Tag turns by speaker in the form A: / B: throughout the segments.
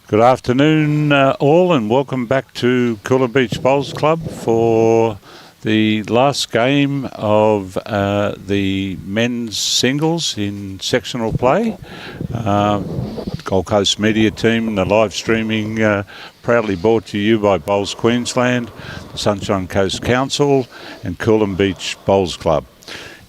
A: Good afternoon, all, and welcome back to Coolum Beach Bowls Club for the last game of the men's singles in sectional play. Gold Coast media team, the live streaming proudly brought to you by Bowls Queensland, the Sunshine Coast Council and Coolum Beach Bowls Club.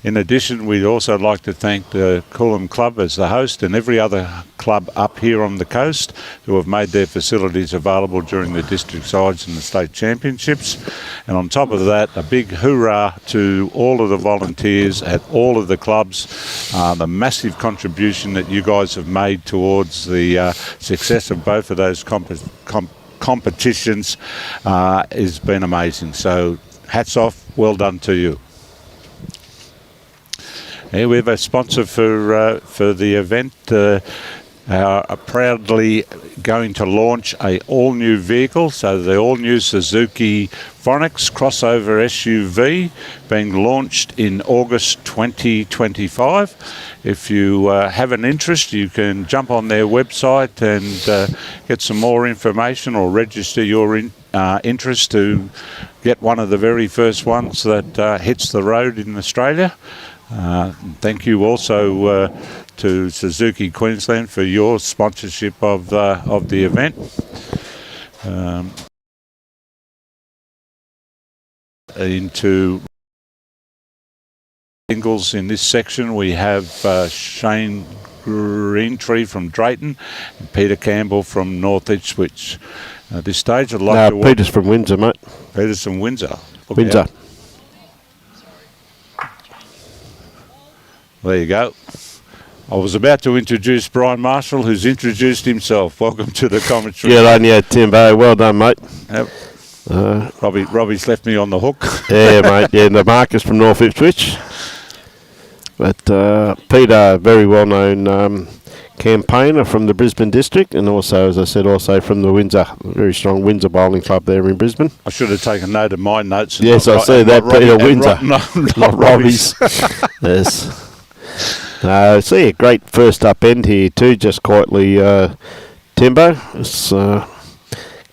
A: In addition, we'd also like to thank the Coolum Club as the host and every other club up here on the coast who have made their facilities available during the district sides and the state championships. And on top of that, a big hoorah to all of the volunteers at all of the clubs. The massive contribution that you guys have made towards the success of both of those competitions has been amazing. So hats off, well done to you. Here we have a sponsor for the event. Are proudly going to launch a all-new vehicle, so the all-new Suzuki Phonics crossover SUV being launched in August 2025. If you have an interest, you can jump on their website and get some more information or register your interest to get one of the very first ones that hits the road in Australia. Thank you also to Suzuki Queensland for your sponsorship of the event. Into singles in this section, we have Shane Greentree from Drayton and Peter Campbell from North Ipswich. At this stage, I'd like to...
B: Peter's from Windsor, mate.
A: Peter's from Windsor.
B: Windsor.
A: There you go. I was about to introduce Brian Marshall, who's introduced himself. Welcome to the commentary.
B: Yeah, yeah, Timbo. Well done, mate.
A: Yep. Robbie's left me on the hook.
B: Yeah, mate. Yeah, and the Marcus from North Ipswich. But Peter, very well-known campaigner from the Brisbane district, and also, as I said, also from the Windsor, very strong Windsor Bowling Club there in Brisbane.
A: I should have taken note of my notes.
B: Yes, I see that, Peter Windsor.
A: Not Robbie's.
B: Yes. See a great first up end here too, just quietly, Timbo.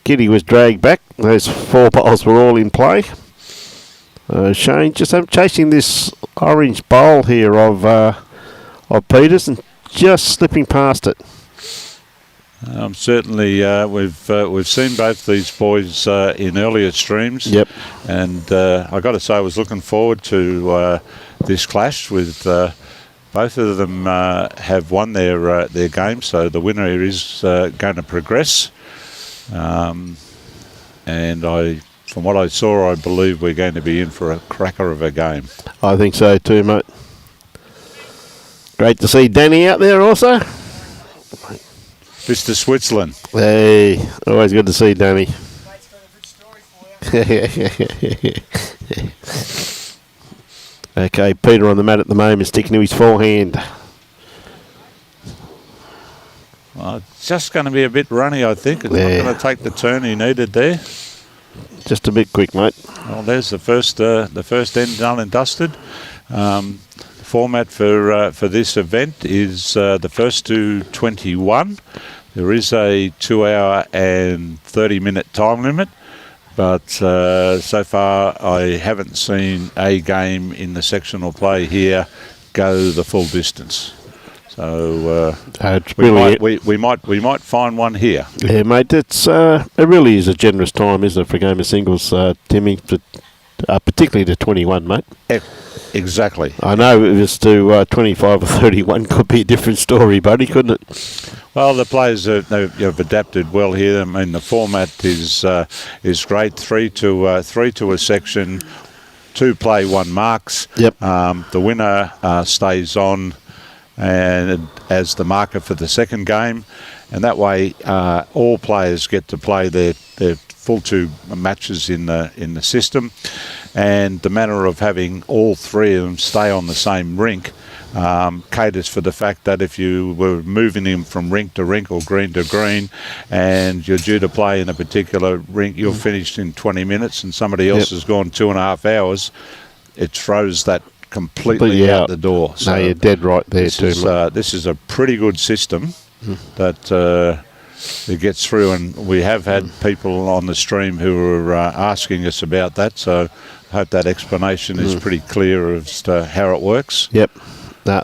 B: Giddy was dragged back. Those 4 bowls were all in play. Shane just chasing this orange bowl here of Peters and just slipping past it.
A: Certainly, we've seen both these boys in earlier streams.
B: Yep.
A: And I got to say, I was looking forward to this clash with. Both of them have won their game, so the winner is going to progress. And from what I saw, I believe we're going to be in for a cracker of a game.
B: I think so too, mate. Great to see Danny out there also.
A: Mr. Switzerland.
B: Hey, always good to see Danny. Okay, Peter on the mat at the moment, sticking to his forehand.
A: Well, it's just going to be a bit runny, I think. It's not going to take the turn he needed there.
B: Just a bit quick, mate.
A: Well, there's the first end done and dusted. The format for this event is the first to 21. There is a 2 hour and 30-minute time limit. But so far, I haven't seen a game in the sectional play here go the full distance. So we might find one here.
B: Yeah, mate. It really is a generous time, isn't it, for a game of singles, Timmy? Particularly to 21, mate.
A: Exactly.
B: I know if it's to 25 or 31, could be a different story, buddy, couldn't it?
A: Well, the players have adapted well here. I mean, the format is great. 3 to a section, 2 play, 1 marks.
B: Yep.
A: The winner stays on and as the marker for the second game, and that way all players get to play their full 2 matches in the system. And the manner of having all 3 of them stay on the same rink caters for the fact that if you were moving him from rink to rink or green to green and you're due to play in a particular rink, you're finished in 20 minutes and somebody else has gone 2.5 hours, it throws that completely out the door.
B: So no, you're dead right there too.
A: This is a pretty good system that it gets through, and we have had people on the stream who are asking us about that, so I hope that explanation is pretty clear as to how it works.
B: Yep. No,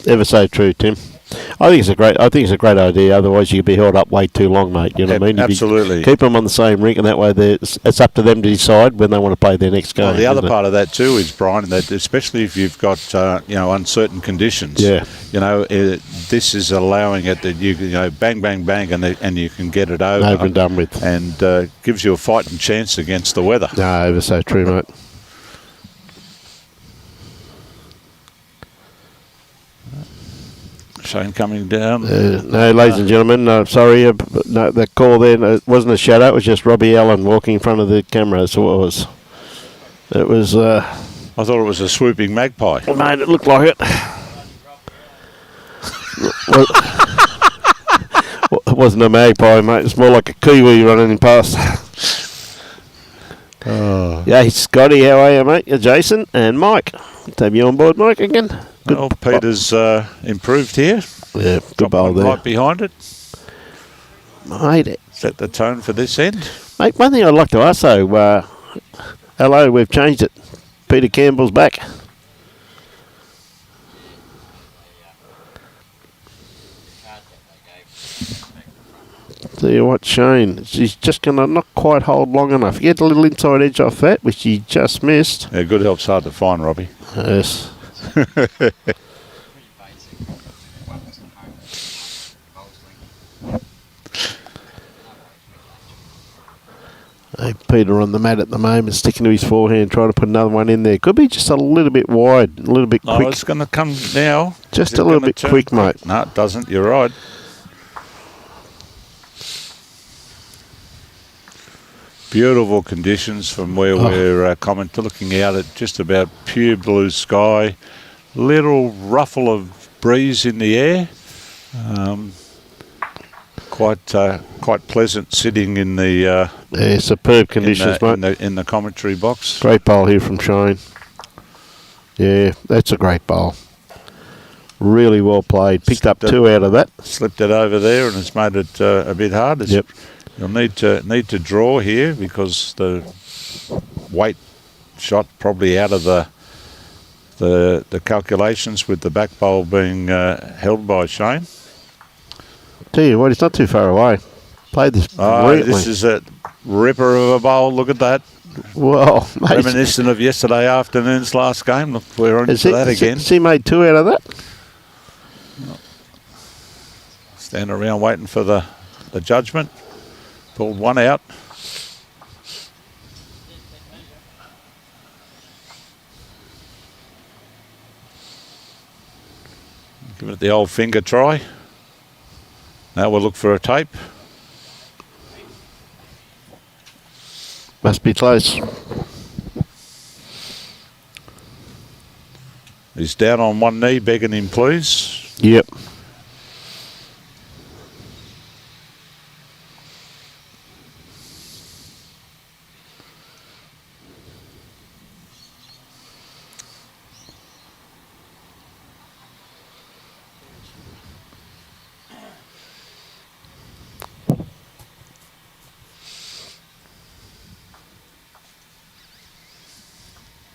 B: ever so true, Tim. I think it's a great idea. Otherwise, you'd be held up way too long, mate. You know what I mean?
A: Absolutely.
B: Keep them on the same rink, and that way it's up to them to decide when they want to play their next game.
A: Well, the other part of that too is, Brian, that especially if you've got uncertain conditions.
B: Yeah.
A: This is allowing it that you bang, bang, bang, and you can get it over
B: and done with,
A: and gives you a fighting chance against the weather.
B: No, ever so true, mate.
A: Shane coming down.
B: No, ladies and gentlemen, sorry, no, that call there wasn't a shadow. It was just Robbie Allen walking in front of the camera. That's what it was. It was.
A: I thought it was a swooping magpie.
B: Mate, it looked like it. It wasn't a magpie, mate. It's more like a kiwi running past. Yeah, Scotty, how are you, mate? You're Jason and Mike. Good to have you on board, Mike, again. Good.
A: Well, Peter's improved here.
B: Yeah, good bowl there.
A: Right behind it.
B: Mate.
A: Set the tone for this end.
B: Mate, one thing I'd like to ask though, hello, we've changed it. Peter Campbell's back. Tell you what, Shane, she's just going to not quite hold long enough. Get a little inside edge off that, which he just missed.
A: Yeah, good help's hard to find, Robbie.
B: Yes. Hey, Peter on the mat at the moment, sticking to his forehand, trying to put another one in there. Could be just a little bit wide, a little bit quick.
A: Oh, it's going to come now.
B: Just a little bit quick, mate.
A: No, it doesn't. You're right. Beautiful conditions from where we're looking out at just about pure blue sky. Little ruffle of breeze in the air. Quite pleasant sitting in the
B: superb conditions, mate.
A: In the commentary box.
B: Great bowl here from Shane. Yeah, that's a great bowl. Really well played. Picked up 2 out of that.
A: Slipped it over there, and it's made it a bit hard.
B: Yep.
A: You'll need to draw here because the weight shot probably out of the calculations with the back bowl being held by Shane.
B: Tell you what, it's not too far away. Played this brilliantly.
A: This is a ripper of a bowl. Look at that.
B: Well, mate,
A: reminiscent of yesterday afternoon's last game. Look, we're on to that again.
B: Has he made 2 out of that?
A: Stand around waiting for the judgment. Pulled 1 out. Give it the old finger try. Now we'll look for a tape.
B: Must be close.
A: He's down on one knee, begging him, please.
B: Yep.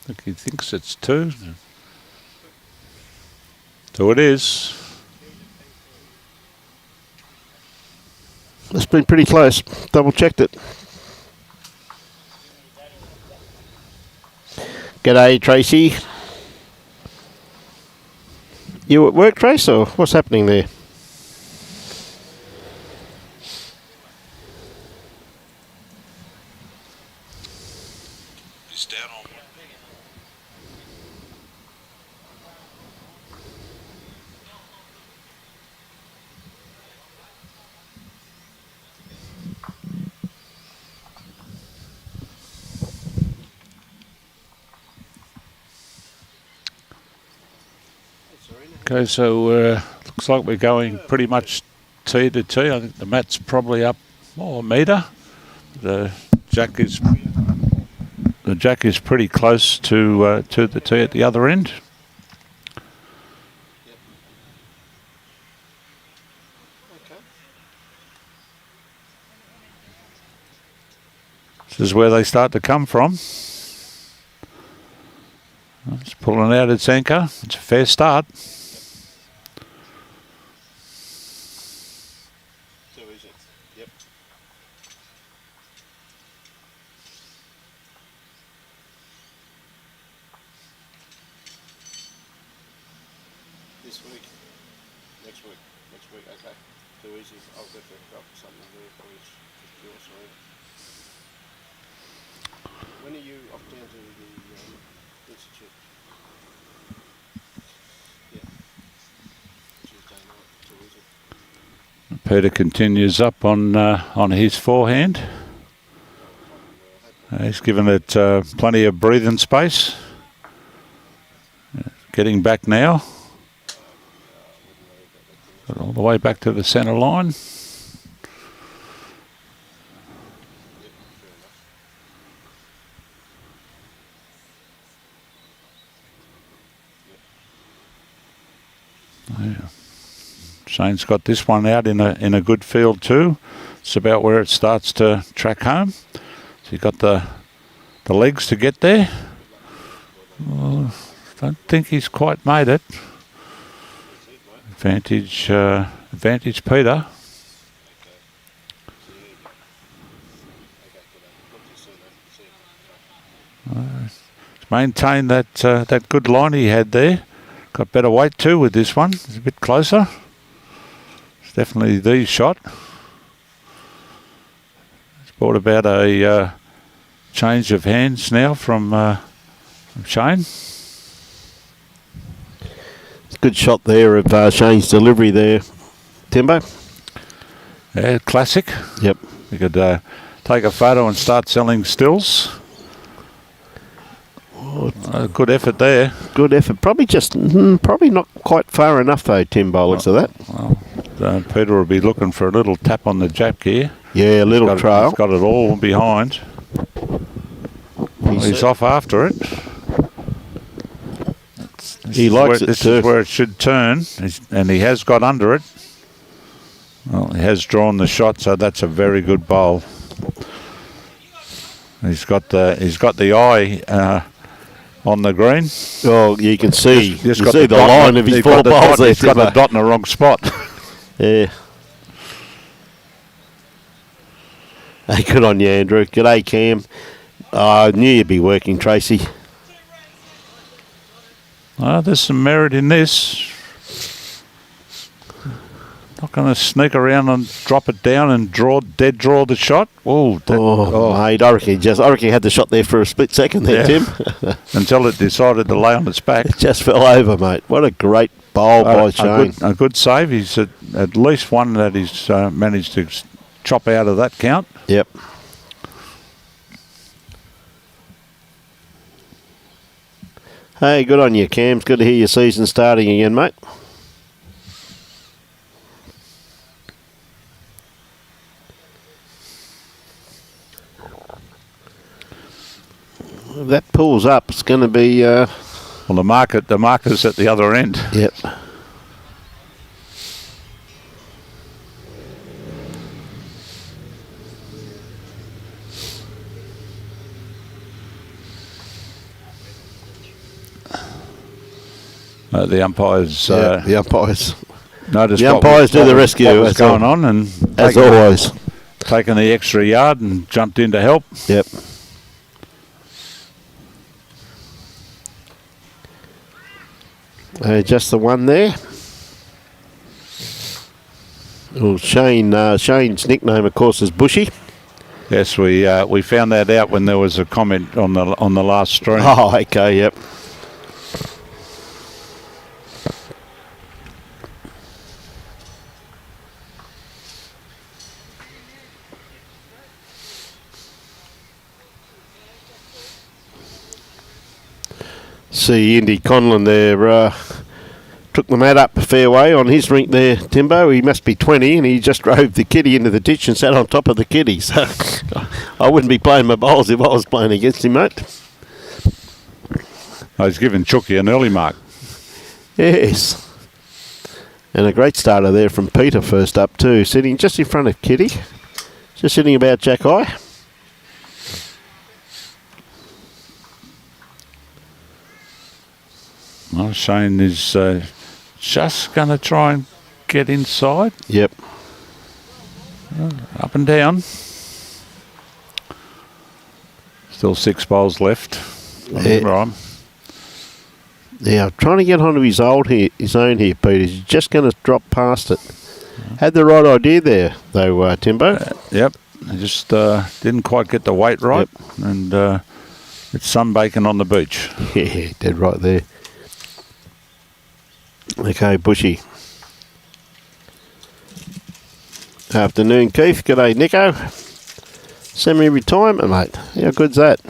A: Look, he thinks it's 2. So it is.
B: It's been pretty close. Double checked it. G'day, Tracy. You at work, Trace, or what's happening there?
A: He's down on one. Okay, so looks like we're going pretty much tee to tee. I think the mat's probably up a metre. The jack is pretty close to the tee at the other end. This is where they start to come from. It's pulling out its anchor. It's a fair start.
B: Yep. This week, next week, okay. Too easy. I'll get the drop something there for you. When are you off down to the institute? Yeah. Tuesday night. Too easy.
A: Peter continues up on his forehand. He's given it plenty of breathing space. Getting back now. All the way back to the centre line. Yeah. Shane's got this one out in a good field too. It's about where it starts to track home. So you've got the legs to get there. Well, don't think he's quite made it. Advantage Peter. Maintain that good line he had there. Got better weight too with this one. It's a bit closer. It's definitely the shot. It's brought about a change of hands now from Shane.
B: Good shot there of Shane's delivery there, Timbo.
A: Yeah, classic.
B: Yep.
A: You could take a photo and start selling stills. Good effort there.
B: Good effort. Probably probably not quite far enough though, Timbo, looks of that.
A: Well, Peter will be looking for a little tap on the jack here.
B: Yeah, a little trail.
A: He's got it all behind. He's off after it.
B: He likes it too.
A: This is where it should turn, and he has got under it. Well, he has drawn the shot, so that's a very good bowl. He's got the eye on the green.
B: Oh, you can see. You
A: Just got
B: see the line of his four bowls there.
A: He's got the dot in the wrong spot.
B: Yeah. Hey, good on you, Andrew. G'day, Cam. I knew you'd be working, Tracy.
A: There's some merit in this. Not going to sneak around and drop it down and dead draw the shot.
B: Mate, I reckon he had the shot there for a split second there,
A: yeah.
B: Tim.
A: Until it decided to lay on its back.
B: It just fell over, mate. What a great bowl by Shane.
A: A good save. He's at least one that he's managed to chop out of that count.
B: Yep. Hey, good on you, Cam. It's good to hear your season starting again, mate. If that pulls up, it's going to be...
A: Well, the marker's at the other end.
B: Yep.
A: The umpires.
B: The umpires.
A: Noticed
B: the umpires do the rescue.
A: What was going on, and
B: as always,
A: taking the extra yard and jumped in to help.
B: Yep. Just the one there. Well, Shane's nickname, of course, is Bushy.
A: Yes, we found that out when there was a comment on the last stream.
B: Oh, okay, yep. See Indy Conlon there took the mat up a fair way on his rink there, Timbo. He must be 20 and he just drove the kitty into the ditch and sat on top of the kitty. So I wouldn't be playing my bowls if I was playing against him, mate.
A: He's given Chucky an early mark.
B: Yes. And a great starter there from Peter first up too, sitting just in front of Kitty. Just sitting about Jack Eye.
A: Well, Shane is just going to try and get inside.
B: Yep.
A: Up and down. Still 6 bowls left. Right.
B: Now, trying to get onto his own here, Peter. He's just going to drop past it. Had the right idea there, though, Timbo.
A: Yep. He just didn't quite get the weight right. Yep. And it's sunbaking on the beach.
B: Yeah, dead right there. Okay, Bushy. Afternoon, Keith. G'day, Nico. Semi-retirement, mate. How good's that?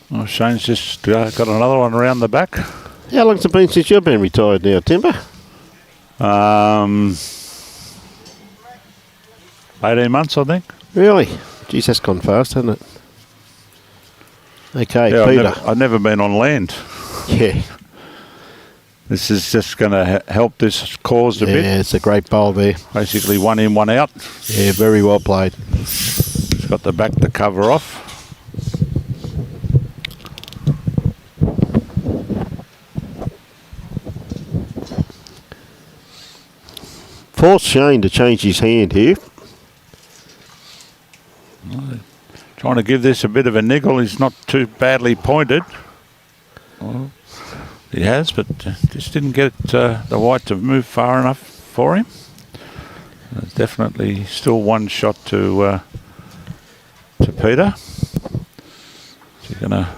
A: Well, Shane's just got another one around the back.
B: How long's it been since you've been retired now, Timber?
A: 18 months, I think.
B: Really? Geez, that's gone fast, hasn't it? Okay,
A: yeah,
B: Peter.
A: I've never been on land.
B: Yeah.
A: This is just going to help this cause a bit.
B: Yeah, it's a great bowl there.
A: Basically 1 in, 1 out.
B: Yeah, very well played.
A: It's got the back to cover off.
B: Force Shane to change his hand here.
A: Trying to give this a bit of a niggle. He's not too badly pointed. Well, he has, but just didn't get the white to move far enough for him. There's definitely still one shot to Peter. So he's going to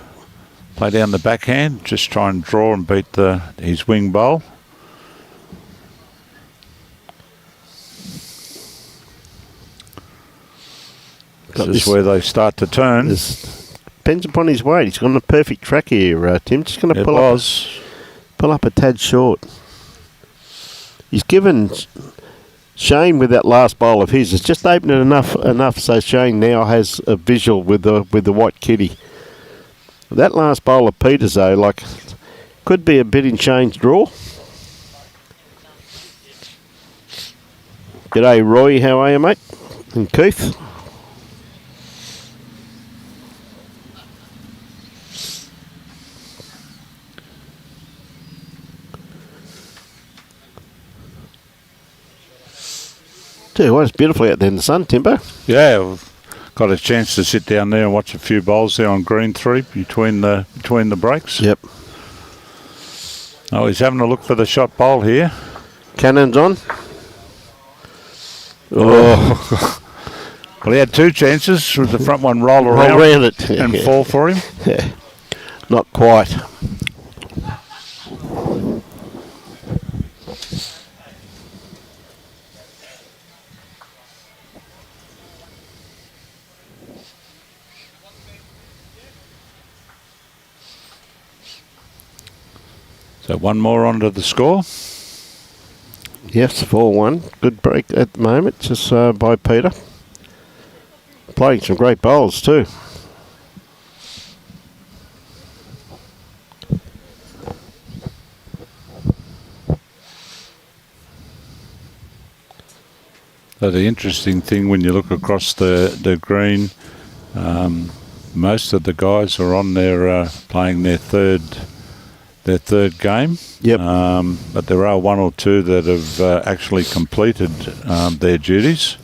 A: play down the backhand, just try and draw and beat his wing bowl. This is where they start to turn.
B: Depends upon his weight. He's on a perfect track here, Tim. Just going to pull up a tad short. He's given Shane with that last bowl of his. It's just opened it enough so Shane now has a visual with the white kitty. That last bowl of Peter's though, could be a bit in Shane's draw. G'day, Roy. How are you, mate? And Keith. Well, it's beautiful out there in the sun, Timbo.
A: Yeah, we've got a chance to sit down there and watch a few bowls there on Greentree between the breaks.
B: Yep.
A: Oh, he's having a look for the shot bowl here.
B: Cannon's on.
A: Oh. Well, he had 2 chances. With the front one roll around
B: it
A: and fall for him.
B: Yeah. Not quite.
A: So one more onto the score.
B: Yes, 4-1. Good break at the moment, just by Peter. Playing some great bowls too.
A: So the interesting thing when you look across the green, most of the guys are on there playing their third game.
B: Yep.
A: But there are 1 or 2 that have actually completed their duties.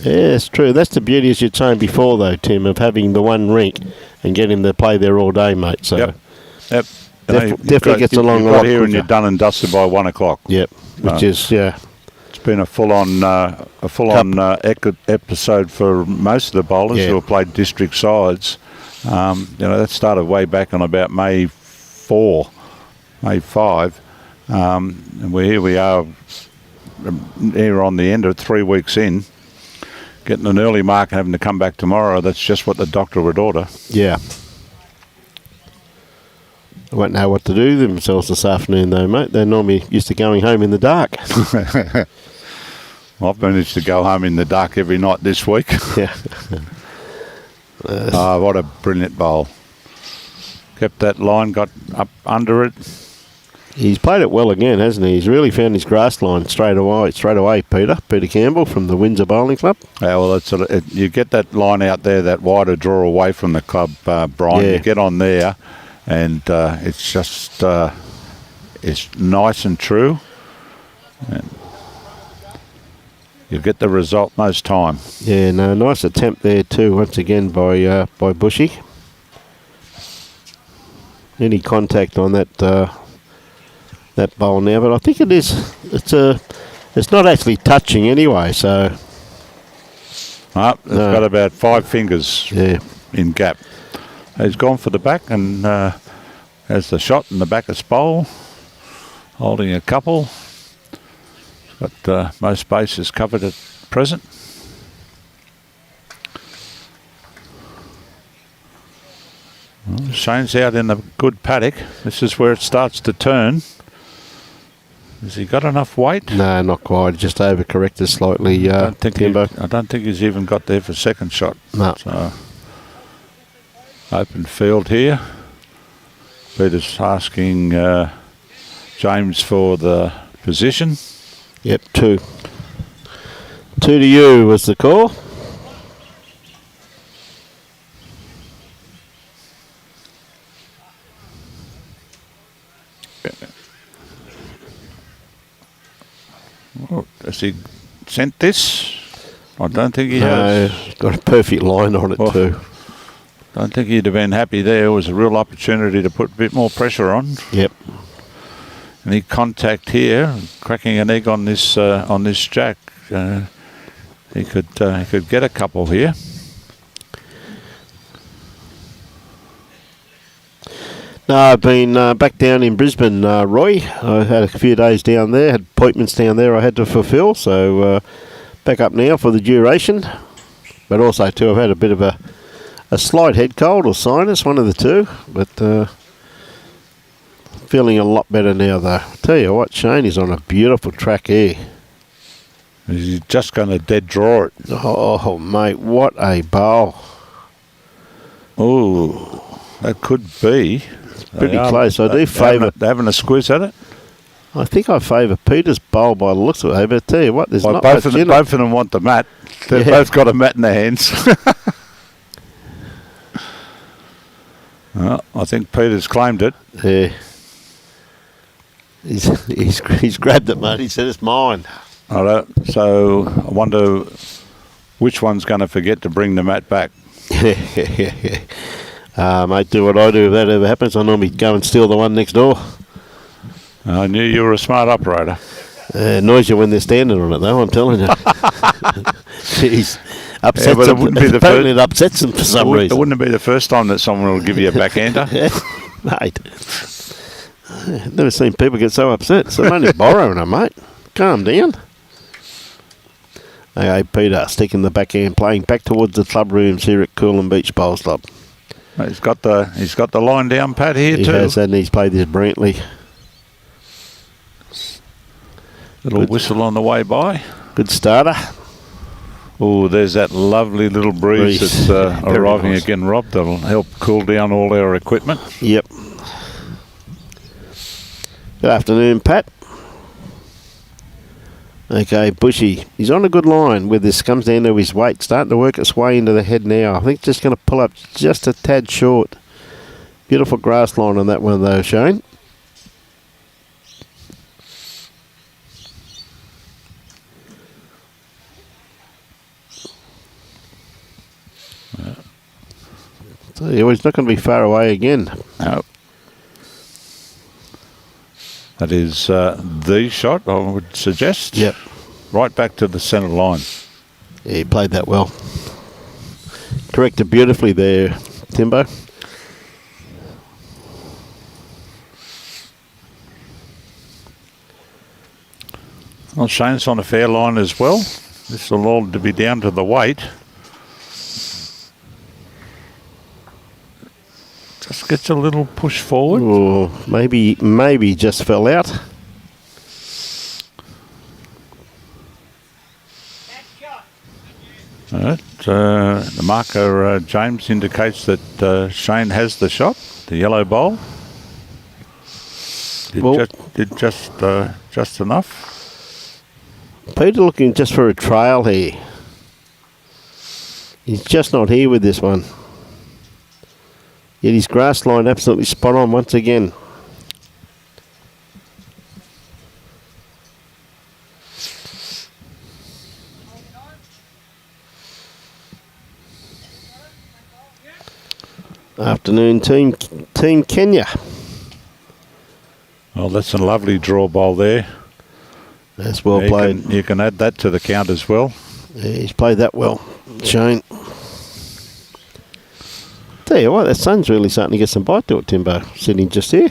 B: Yeah, it's true. That's the beauty, as you're saying before, though, Tim, of having the one rink and getting to play there all day, mate. So
A: yep.
B: Definitely gets along a lot
A: here
B: quicker.
A: and you're done and dusted by 1 o'clock.
B: Yep. Which is, yeah.
A: It's been a full-on episode for most of the bowlers who have played district sides. That started way back on about May 5, and here we are here on the end of 3 weeks in, getting an early mark and having to come back tomorrow. That's just what the doctor would order.
B: Yeah. I won't know what to do themselves this afternoon, though, mate. They're normally used to going home in the dark.
A: I've managed to go home in the dark every night this week.
B: Yeah.
A: What a brilliant bowl. kept that line, got up under it.
B: He's played it well again, hasn't he? He's really found his grass line straight away, Peter Campbell from the Windsor Bowling Club.
A: Yeah, well, you get that line out there, that wider draw away from the club, Brian.
B: Yeah.
A: You get on there, and it's just it's nice and true. And you get the result most time.
B: Yeah, no, nice attempt there too, once again by Bushy. Any contact on that bowl now, but I think it's not actually touching anyway, so
A: It's got about 5 fingers in gap. He's gone for the back and has the shot in the back of his bowl, holding a couple. But most bases covered at present. Well, Shane's out in a good paddock. This is where it starts to turn. Has he got enough weight?
B: no, not quite. Just overcorrected slightly.
A: I don't think he's even got there for second shot.
B: No.
A: So open field here. Peter's asking James for the position.
B: Yep, 2. 2 to you was the call.
A: Well, has he sent this? I don't think he has.
B: No, got a perfect line on it too.
A: Don't think he'd have been happy there. It was a real opportunity to put a bit more pressure on.
B: Yep.
A: Any contact here, cracking an egg on this jack. He could get a couple here.
B: No, I've been back down in Brisbane, Roy. I had a few days down there, had appointments down there I had to fulfil, so back up now for the duration. But also too, I've had a bit of a slight head cold or sinus, one of the two, but feeling a lot better now though. Tell you what, Shane is on a beautiful track here.
A: He's just going to dead draw it.
B: Oh mate, what a bowl.
A: Oh, that could be.
B: Pretty close. I do favour.
A: Having a squeeze at it.
B: I think I favour Peter's bowl by the looks of it. But I tell you what, there's not
A: both
B: much
A: of
B: in
A: both of them want the mat. They've both got a mat in their hands. Well, I think Peter's claimed it.
B: Yeah. He's grabbed it, mate. He said it's mine.
A: All right. So I wonder which one's going to forget to bring the mat back.
B: Mate, do what I do if that ever happens. I normally go and steal the one next door.
A: I knew you were a smart operator.
B: Annoys you when they're standing on it, though, I'm telling you. Jeez. Upsets
A: but it
B: them.
A: wouldn't be the
B: Apparently it upsets them for some
A: It
B: reason.
A: wouldn't be the first time that someone will give you a backhander.
B: Mate. I've never seen people get so upset. So I'm only borrowing them, mate. Calm down. Okay, Peter, sticking the backhand, playing back towards the club rooms here at Coolum Beach Bowls Club.
A: He's got the line down pat here
B: He
A: too.
B: has, and he's played this brilliantly.
A: Little whistle on the way by.
B: Good starter.
A: Oh, there's that lovely little breeze that's arriving
B: nice.
A: again, Rob. That'll help cool down all our equipment.
B: Yep. Good afternoon, Pat. Okay, Bushy. He's on a good line with this. Comes down to his weight. Starting to work its way into the head now. I think just going to pull up just a tad short. Beautiful grass line on that one, though, Shane. So he's not going to be far away again.
A: No. That is the shot, I would suggest.
B: Yep.
A: Right back to the centre line.
B: Yeah, he played that well. Corrected beautifully there, Timbo.
A: Well, Shane's on a fair line as well. This will all to be down to the weight. Just gets a little push forward.
B: Or maybe just fell out.
A: The marker, James, indicates that Shane has the shot, the yellow bowl. Did just enough.
B: Peter looking just for a trail here. He's just not here with this one. Yet his grass line absolutely spot on once again. Afternoon, Team Kenya.
A: Well, that's a lovely draw bowl there.
B: That's well played.
A: You can add that to the count as well.
B: Yeah, he's played that well, Shane. Tell you what, that sun's really starting to get some bite to it, Timbo, sitting just here.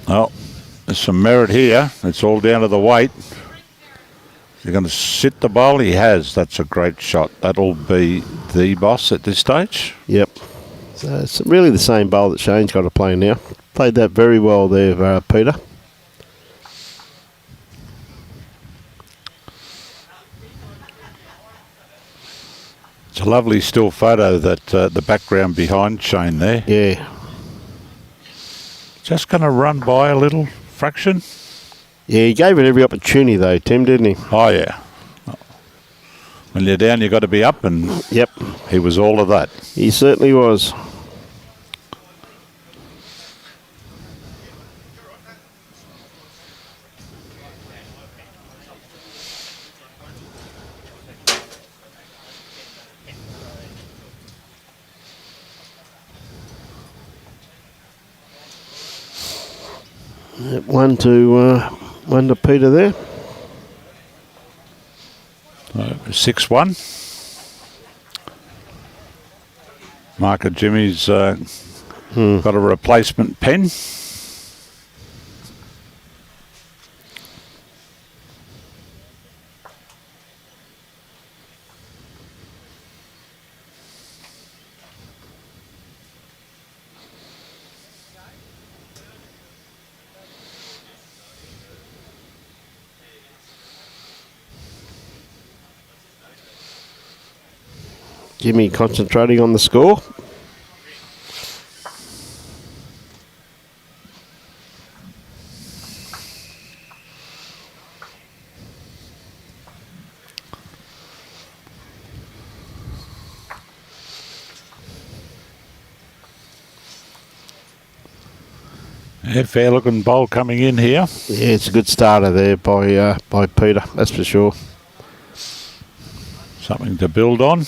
A: Well, there's some merit here. It's all down to the weight. You're going to sit the bowl? He has. That's a great shot. That'll be the boss at this stage.
B: Yep. So it's really the same bowl that Shane's got to play now. Played that very well there, Peter.
A: It's a lovely still photo, that the background behind Shane there.
B: Yeah.
A: Just going to run by a little fraction.
B: Yeah, he gave it every opportunity though, Tim, didn't he?
A: Oh, yeah. When you're down, you've got to be up, and
B: yep,
A: he was all of that.
B: He certainly was. One to Peter there.
A: 6-1. Marker Jimmy's got a replacement pen.
B: Jimmy concentrating on the score.
A: Yeah, fair looking bowl coming in here.
B: Yeah, it's a good starter there by Peter, that's for sure.
A: Something to build on.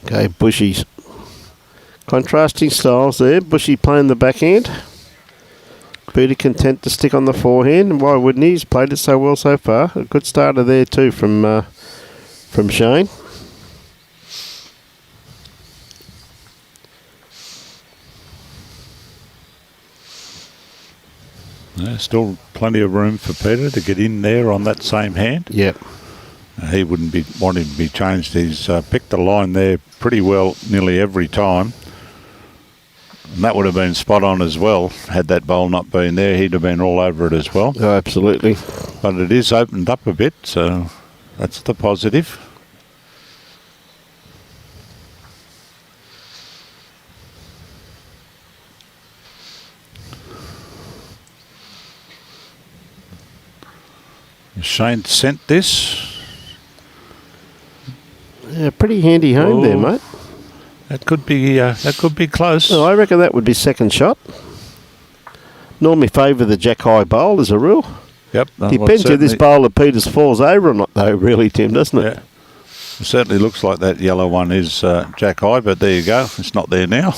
B: Okay, Bushy's contrasting styles there. Bushy playing the backhand. Peter content to stick on the forehand, and why wouldn't he? He's played it so well so far. A good starter there too from Shane.
A: There's still plenty of room for Peter to get in there on that same hand.
B: Yep.
A: He wouldn't be wanting to be changed. He's picked the line there pretty well nearly every time. And that would have been spot on as well. Had that bowl not been there, he'd have been all over it as well.
B: Oh, absolutely.
A: But it is opened up a bit, so that's the positive. Shane sent this.
B: Yeah, pretty handy home there, mate.
A: That could be close.
B: Well, I reckon that would be second shot. Normally favour the jack high bowl as a rule.
A: Yep.
B: Depends if this bowl of Peters falls over or not, though, really, Tim, doesn't it?
A: Yeah. It certainly looks like that yellow one is jack high, but there you go. It's not there now.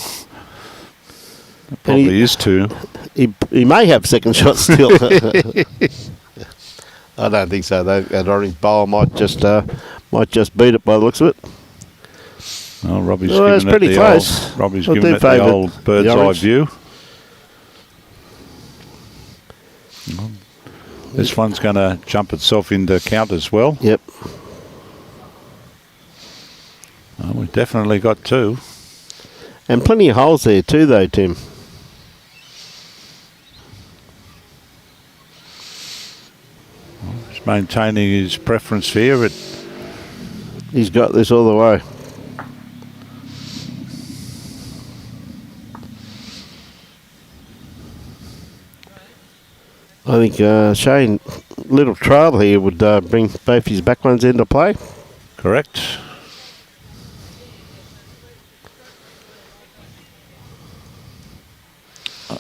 A: It probably is too.
B: He may have second shot still. I don't think so, though. That orange bowl might just beat it by the looks of it.
A: Well, Robbie's
B: it's
A: giving
B: pretty
A: it
B: close.
A: Robbie's giving it the old bird's eye view. This one's going to jump itself into count as well.
B: Yep.
A: We definitely got 2.
B: And plenty of holes there too, though, Tim.
A: He's maintaining his preference here.
B: He's got this all the way. I think Shane, little trail here would bring both his back ones into play.
A: Correct.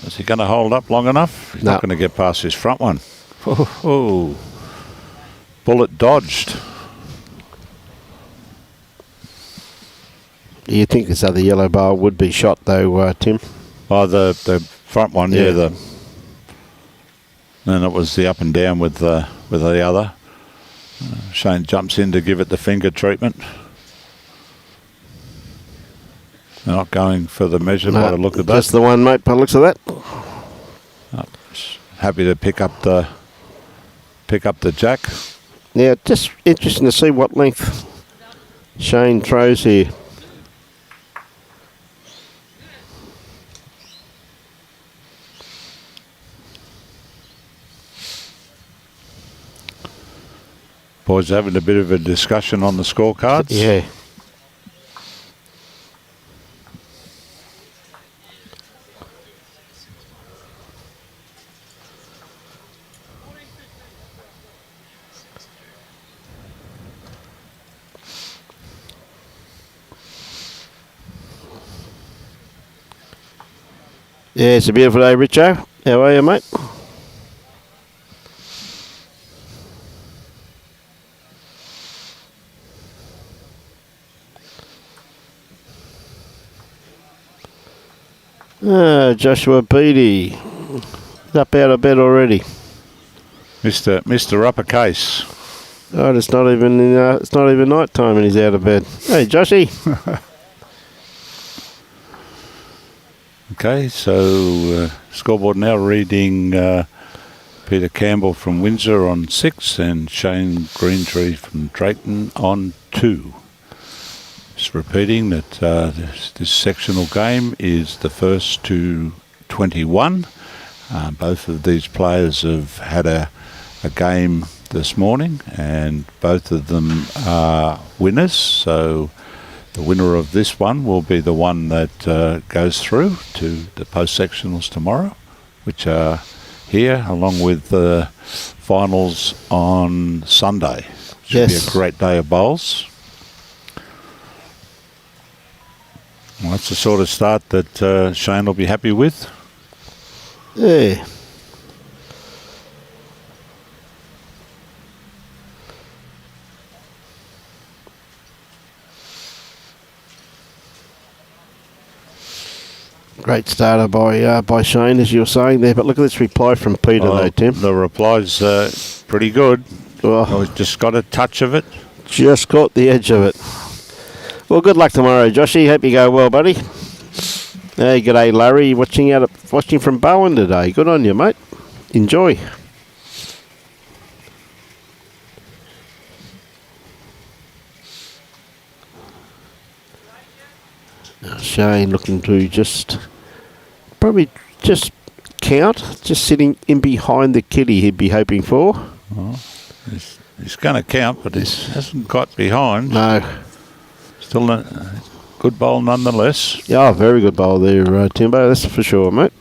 A: Is he going to hold up long enough? He's not going to get past his front one. Oh, bullet dodged.
B: You think this other yellow bar would be shot though, Tim?
A: Oh, the front one, yeah. Then it was the up and down with the other. Shane jumps in to give it the finger treatment. They're not going for the measure by the look of that.
B: Just the one, mate, by the looks of that.
A: Happy to pick up the jack.
B: Yeah, just interesting to see what length Shane throws here.
A: Boys having a bit of a discussion on the scorecards.
B: Yeah. Yeah, it's a beautiful day, Richo. How are you, mate? Joshua Beattie. He's up out of bed already.
A: Mr. Uppercase.
B: Oh, it's not even night time and he's out of bed. Hey, Joshy.
A: Okay, so scoreboard now reading Peter Campbell from Windsor on 6 and Shane Greentree from Drayton on 2. Just repeating that this sectional game is the first to 21. Both of these players have had a game this morning and both of them are winners. So the winner of this one will be the one that goes through to the post-sectionals tomorrow, which are here along with the finals on Sunday. Should be a great day of bowls. Well, that's the sort of start that Shane will be happy with.
B: Yeah. Great starter by Shane, as you were saying there. But look at this reply from Peter, though, Tim.
A: The reply's pretty good. Oh, just got a touch of it.
B: Just caught the edge of it. Well, good luck tomorrow, Joshy. Hope you go well, buddy. Hey, g'day, Larry. Watching from Bowen today. Good on you, mate. Enjoy. Shane looking to probably just count, just sitting in behind the kitty he'd be hoping for.
A: Oh, he's going to count, but he hasn't got behind.
B: No.
A: Still a good bowl nonetheless.
B: Yeah, very good bowl there, Timbo. That's for sure, mate.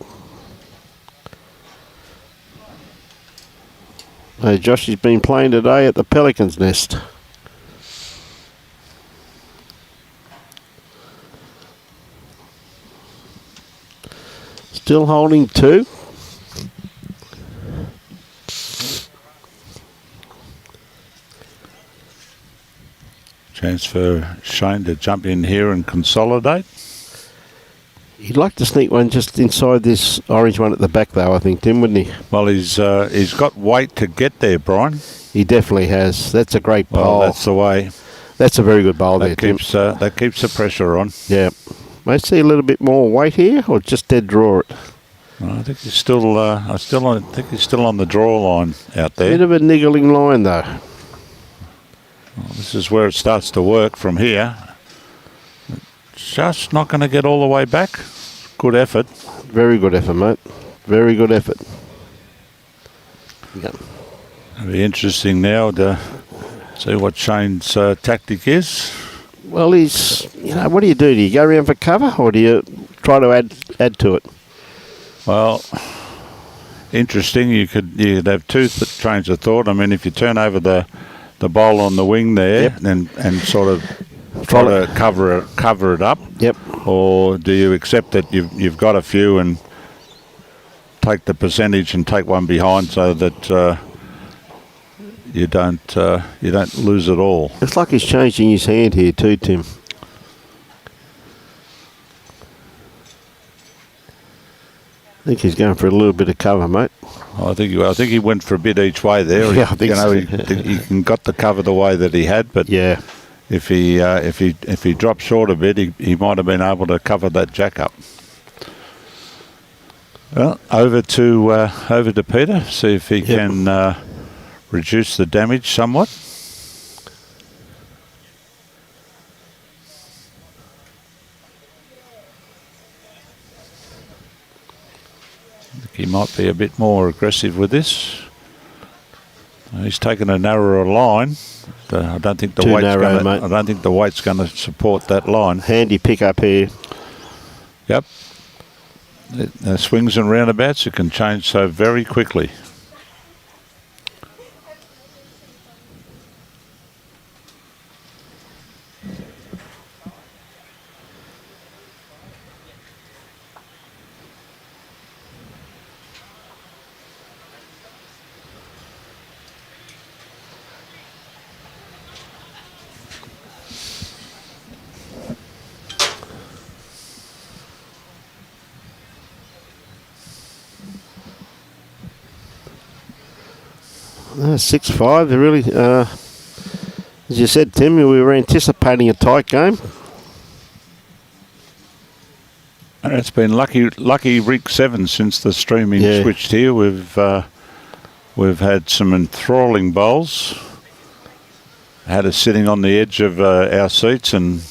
B: Hey, Josh has been playing today at the Pelican's Nest. Still holding 2.
A: Chance for Shane to jump in here and consolidate.
B: He'd like to sneak one just inside this orange one at the back, though, I think, Tim, wouldn't he?
A: Well, he's got weight to get there, Brian.
B: He definitely has. That's a great bowl.
A: Well, that's the way.
B: That's a very good bowl there, Tim.
A: That keeps the pressure on.
B: Yeah. May see a little bit more weight here, or just dead draw it.
A: Well, I think he's still. I think he's still on the draw line out there.
B: Bit of a niggling line, though.
A: Well, this is where it starts to work from here. just not going to get all the way back. Good effort.
B: Very good effort, mate. Very good effort. Yep.
A: It'll be interesting now to see what Shane's tactic is.
B: Well, he's, what do? Do you go around for cover or do you try to add to it?
A: Well, interesting. You'd have two trains of thought. I mean, if you turn over the bowl on the wing there, and sort of try to cover it up.
B: Yep.
A: Or do you accept that you've got a few and take the percentage and take one behind so that you don't lose it all?
B: It's like he's changing his hand here too, Tim. I think he's going for a little bit of cover, mate.
A: I think he went for a bit each way there.
B: Yeah, I think so.
A: He got the cover the way that he had, but
B: yeah,
A: if he dropped short a bit, he might have been able to cover that jack up. Well, over to Peter, see if he can reduce the damage somewhat. He might be a bit more aggressive with this. He's taken a narrower line. I don't think the weight's going to support that line.
B: Handy pick up here.
A: Yep. Swings and roundabouts, it can change so very quickly.
B: No, 6-5. They're really, as you said, Tim, we were anticipating a tight game.
A: And it's been lucky Rick 7 since the streaming switched here. We've had some enthralling bowls. Had us sitting on the edge of our seats and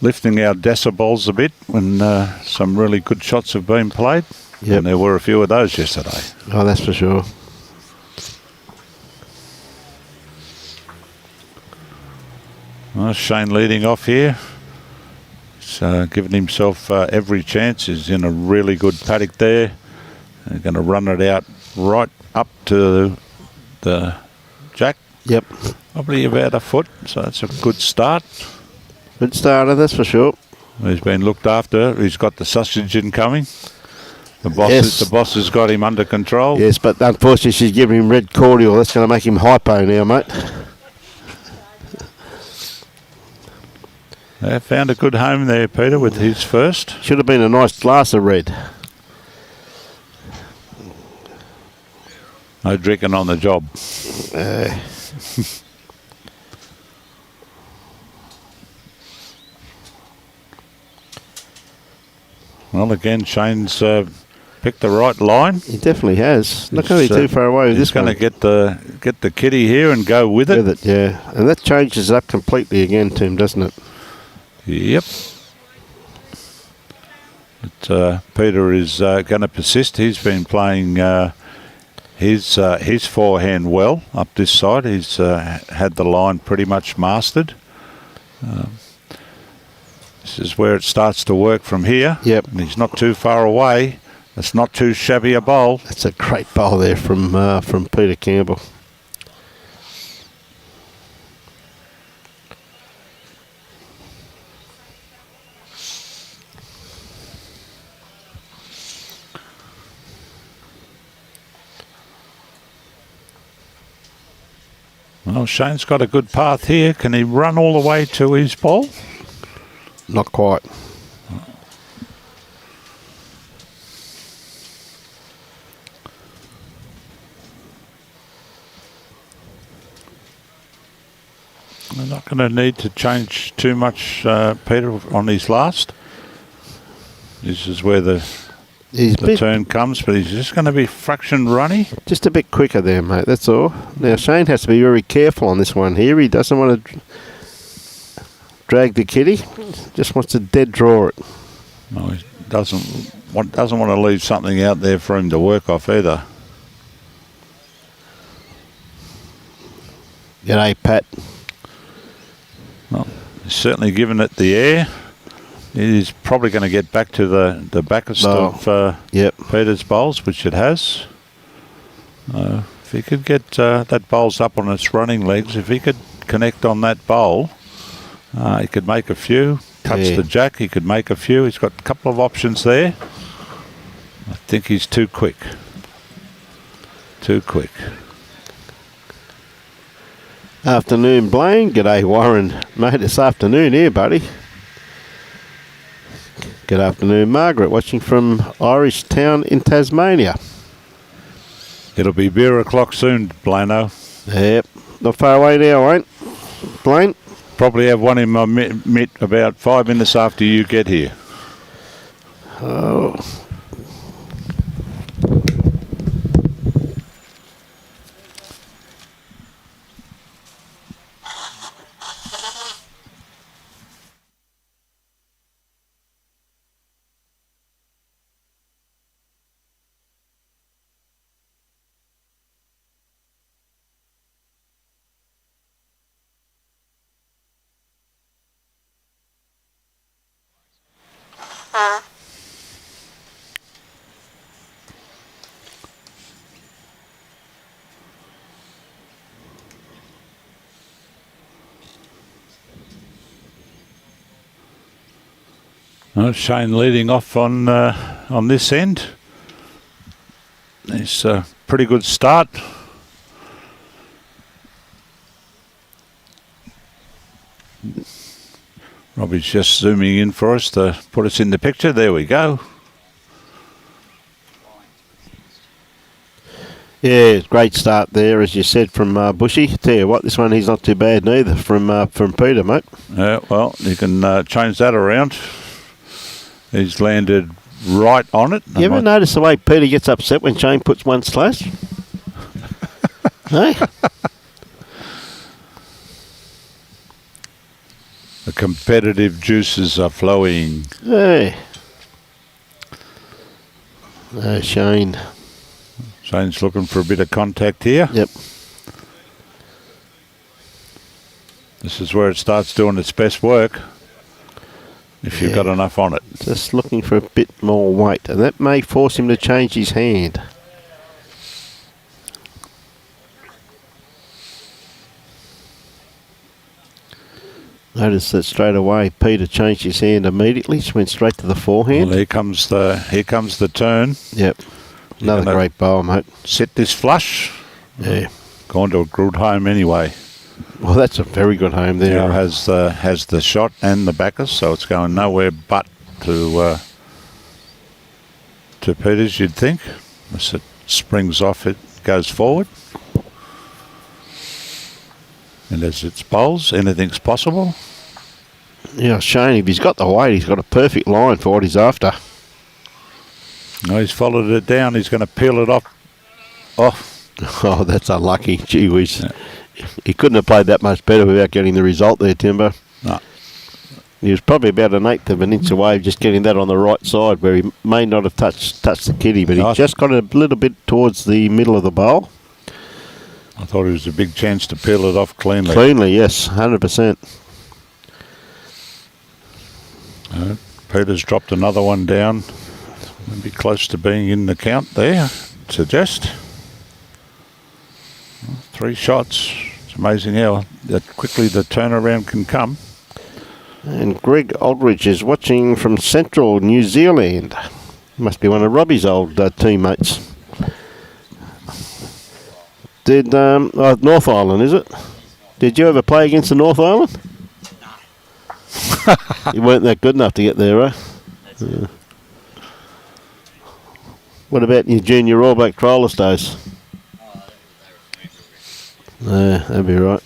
A: lifting our decibels a bit when some really good shots have been played.
B: Yep.
A: And there were a few of those yesterday.
B: Oh, that's for sure.
A: Well, Shane leading off here. He's given himself every chance. He's in a really good paddock there. They're going to run it out right up to the jack.
B: Yep.
A: Probably about a foot, so that's a good start.
B: Good starter, that's for sure.
A: He's been looked after. He's got the sausage incoming. The boss has got him under control.
B: Yes, but unfortunately she's giving him red cordial. That's going to make him hypo now, mate.
A: They found a good home there, Peter, with his first.
B: Should have been a nice glass of red.
A: No drinking on the job. Well, again, Shane's picked the right line.
B: He definitely has. Not going to be too far away with this one.
A: He's going to get the kitty here and go with it.
B: With it, yeah. And that changes up completely again, Tim, doesn't it?
A: Yep. But Peter is going to persist. He's been playing his forehand well up this side. He's had the line pretty much mastered. This is where it starts to work from here.
B: Yep.
A: And he's not too far away. It's not too shabby a bowl.
B: That's a great bowl there from Peter Campbell.
A: Well, Shane's got a good path here. Can he run all the way to his ball?
B: Not quite.
A: We're not going to need to change too much, Peter, on his last. This is where the turn comes, but he's just going to be fraction runny.
B: Just a bit quicker there, mate, that's all. Now, Shane has to be very careful on this one here. He doesn't want to drag the kitty. Just wants to dead draw it.
A: No, he doesn't want to leave something out there for him to work off either.
B: G'day, Pat.
A: Well, he's certainly given it the air. He's probably going to get back to the backest of Peter's bowls, which it has. If he could get that bowls up on its running legs, if he could connect on that bowl, he could make a few. Touch the jack, he could make a few. He's got a couple of options there. I think he's too quick. Too quick.
B: Afternoon, Blaine. G'day, Warren. Mate, it's afternoon here, buddy. Good afternoon, Margaret, watching from Irish Town in Tasmania.
A: It'll be beer o'clock soon, Blano.
B: Yep. Not far away now, ain't Blaine?
A: Probably have one in my mitt about 5 minutes after you get here.
B: Oh.
A: Well, Shane leading off on this end. It's a pretty good start. Robbie's just zooming in for us to put us in the picture. There we go.
B: Yeah, great start there, as you said, from Bushy. Tell you what, this one, he's not too bad neither from Peter, mate.
A: Yeah, well, you can change that around. He's landed right on it.
B: You ever notice the way Peter gets upset when Shane puts one slash? Hey?
A: The competitive juices are flowing.
B: Hey. Shane.
A: Shane's looking for a bit of contact here.
B: Yep.
A: This is where it starts doing its best work, if you've got enough on it.
B: Just looking for a bit more weight, and that may force him to change his hand. Notice that straight away Peter changed his hand immediately. Just went straight to the forehand.
A: Well, here comes the turn.
B: Yep. Another great bowl, mate.
A: Sit this flush.
B: Yeah.
A: Going to a good home anyway.
B: Well, that's a very good home there.
A: Now has the shot and the backers, so it's going nowhere but to Peter's, you'd think. As it springs off, it goes forward. And as it bowls, anything's possible.
B: Yeah, Shane, if he's got the weight, he's got a perfect line for what he's after.
A: No, he's followed it down. He's going to peel it off.
B: Oh, that's unlucky. Gee whiz. Yeah. He couldn't have played that much better without getting the result there, Timber.
A: No.
B: He was probably about 1/8 of an inch away just getting that on the right side where he may not have touched the kitty, but he just got a little bit towards the middle of the bowl.
A: I thought it was a big chance to peel it off cleanly.
B: Cleanly, yes, 100%.
A: Peter's dropped another one down. Maybe close to being in the count there, suggest. 3 shots. It's amazing how quickly the turnaround can come.
B: And Greg Aldridge is watching from Central New Zealand. Must be one of Robbie's old teammates. North Island, is it? Did you ever play against the North Island? No. You weren't that good enough to get there, eh? Yeah. What about your junior All Black trialist days? Yeah, that'd be right.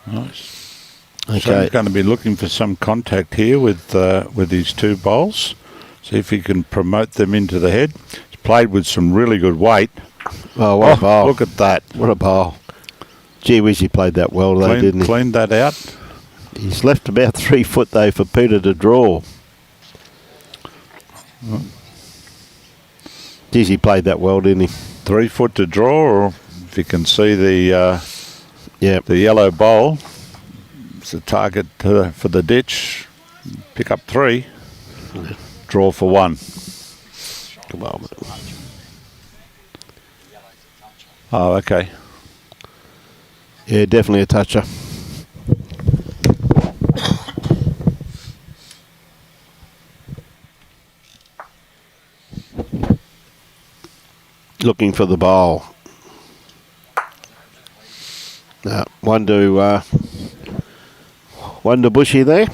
A: Nice.
B: Okay.
A: So he's going to be looking for some contact here with his 2 bowls. See if he can promote them into the head. He's played with some really good weight.
B: Oh, what a bowl.
A: Look at that.
B: What a bowl. Gee whiz, he played that well, though, didn't he?
A: Cleaned that out.
B: He's left about 3 foot, though, for Peter to draw. Geez, he played that well, didn't he?
A: 3 foot to draw, or if you can see the
B: The
A: yellow bowl, it's a target for the ditch. Pick up 3, draw for 1.
B: Come on.
A: Oh, okay.
B: Yeah, definitely a toucher. Looking for the bowl. One to Bushy there.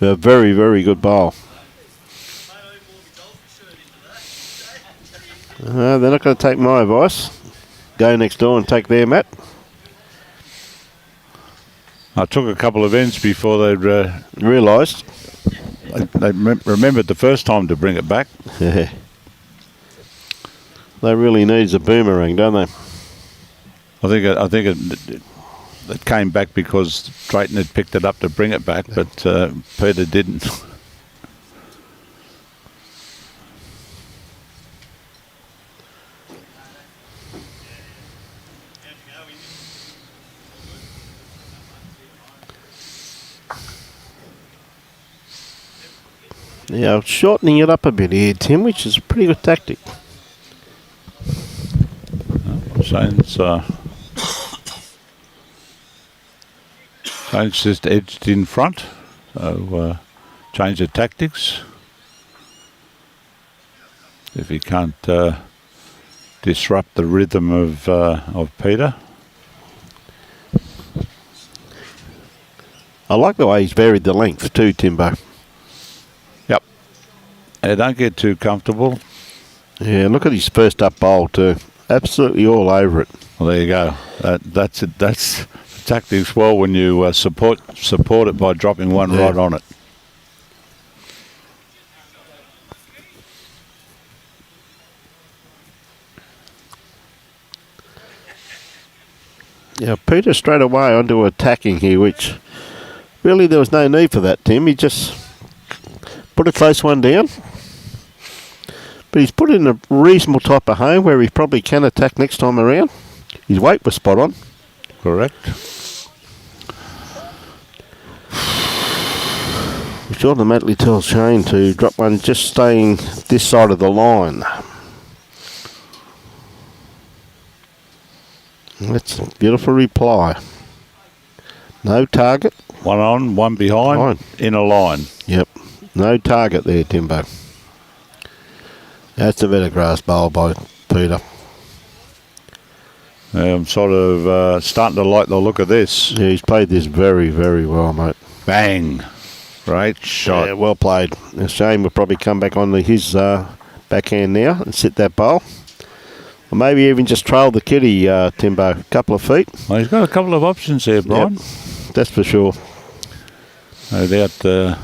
B: A very, very good bowl. They're not going to take my advice. Go next door and take their mat.
A: I took a couple of ends before they
B: Realised.
A: they remembered the first time to bring it back.
B: Yeah. They really needs a boomerang, don't they?
A: I think it came back because Drayton had picked it up to bring it back, but Peter didn't.
B: Yeah, shortening it up a bit here, Tim, which is a pretty good tactic.
A: Shane's just edged in front, so change of tactics. If he can't disrupt the rhythm of Peter.
B: I like the way he's varied the length too, Timbo.
A: Yep. Yeah, don't get too comfortable.
B: Yeah, look at his first up bowl too. Absolutely all over it.
A: Well, there you go. That's it. That's the tactics well when you support it by dropping one right on it.
B: Yeah, Peter straight away onto attacking here, which really there was no need for that, Tim. He just put a close one down. But he's put in a reasonable type of home where he probably can attack next time around. His weight was spot on.
A: Correct.
B: Which automatically tells Shane to drop one just staying this side of the line. That's a beautiful reply. No target.
A: One on, one behind, in a line.
B: Yep. No target there, Timbo. That's a better grass bowl by Peter.
A: I'm sort of starting to like the look of this.
B: Yeah, he's played this very, very well, mate.
A: Bang. Great shot.
B: Yeah, well played. Shane will probably come back on his backhand now and sit that bowl. Or maybe even just trail the kitty, Timbo, a couple of feet.
A: Well, he's got a couple of options there, Brian.
B: Yep, that's for sure.
A: No doubt.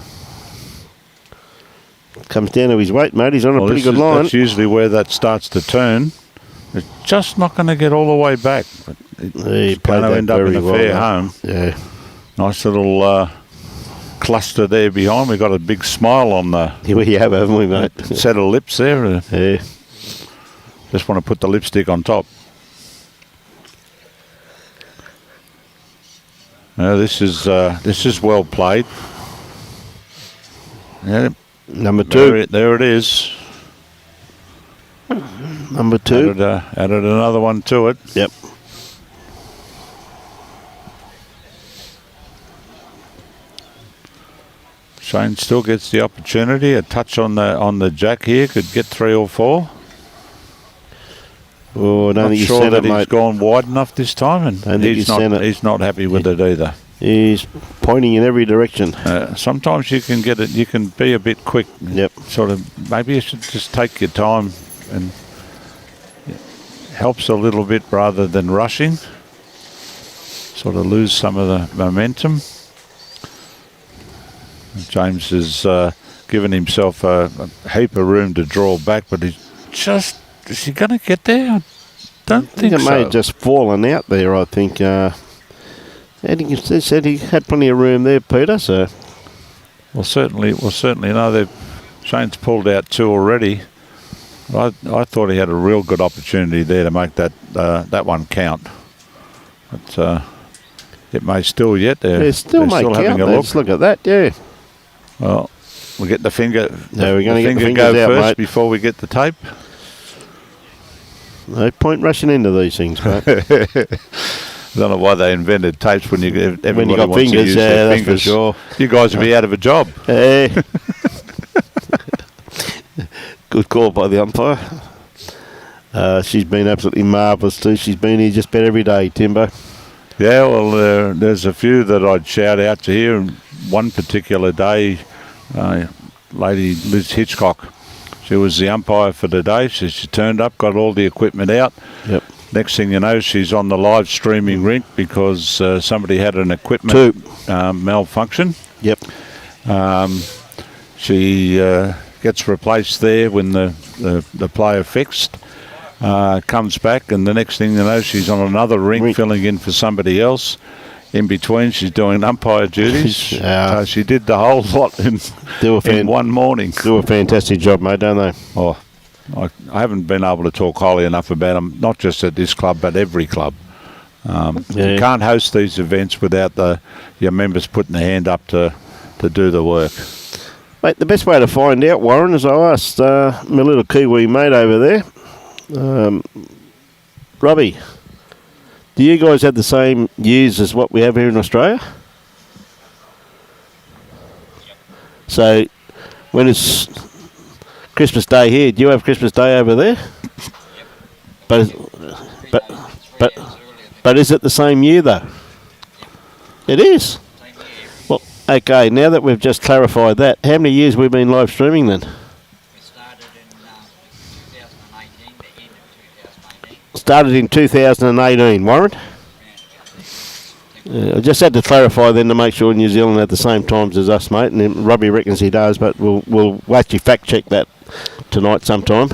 B: Comes down to his weight, mate. He's on a pretty good line.
A: That's usually where that starts to turn. It's just not going to get all the way back. But it's going to end up in a fair home.
B: Yeah.
A: Nice little cluster there behind. We've got a big smile on the
B: Here we have, haven't we, mate?
A: set of lips there.
B: Yeah.
A: Just want to put the lipstick on top. This is well played. Yeah.
B: Number 2.
A: There it is.
B: Number 2.
A: Added another one to it.
B: Yep.
A: Shane still gets the opportunity. A touch on the jack here could get 3 or 4.
B: Oh, I don't think
A: Not sure that
B: he's
A: he's gone wide enough this time, and he's not happy with it either.
B: He's pointing in every direction.
A: Sometimes you can get it. You can be a bit quick.
B: Yep.
A: Sort of. Maybe you should just take your time, and it helps a little bit rather than rushing. Sort of lose some of the momentum. James has given himself a heap of room to draw back, but he's just. Is he going to get there? don't think
B: it may
A: so.
B: have just fallen out there, I think. He said he had plenty of room there, Peter, so...
A: Well, certainly, no, Shane's pulled out 2 already. I thought he had a real good opportunity there to make that one count. But it may still yet. They're
B: still
A: having a look.
B: Let's look at that, yeah.
A: Well, we'll get the finger.
B: No, we're going to get the
A: go
B: fingers out,
A: first
B: mate.
A: before we get the tape.
B: No point rushing into these things, mate.
A: I don't know why they invented tapes when everybody
B: got
A: wants
B: fingers,
A: to use their
B: that's
A: fingers.
B: for sure.
A: You guys would be out of a job.
B: Good call by the umpire. She's been absolutely marvellous too. She's been here just about every day, Timbo.
A: Yeah, well, there's a few that I'd shout out to here. One particular day, Lady Liz Hitchcock, she was the umpire for the day. She turned up, got all the equipment out.
B: Yep.
A: Next thing you know, she's on the live streaming rink because somebody had an equipment malfunction.
B: Yep.
A: She gets replaced there when the player fixed. Comes back, and the next thing you know, she's on another rink filling in for somebody else. In between, she's doing umpire duties. So she did the whole lot in one morning.
B: Do a fantastic job, mate, don't they?
A: Oh, I haven't been able to talk highly enough about them, not just at this club, but every club. You can't host these events without your members putting their hand up to do the work.
B: Mate, the best way to find out, Warren, is I asked my little Kiwi mate over there, Robbie, do you guys have the same years as what we have here in Australia? So, when it's Christmas Day here, do you have Christmas Day over there? But is it the same year though? It is. Well, okay. Now that we've just clarified that, how many years have we been live streaming then? Started in 2018, Warren. I just had to clarify then to make sure New Zealand had the same times as us, mate. And Robbie reckons he does, but we'll actually fact check that tonight sometime.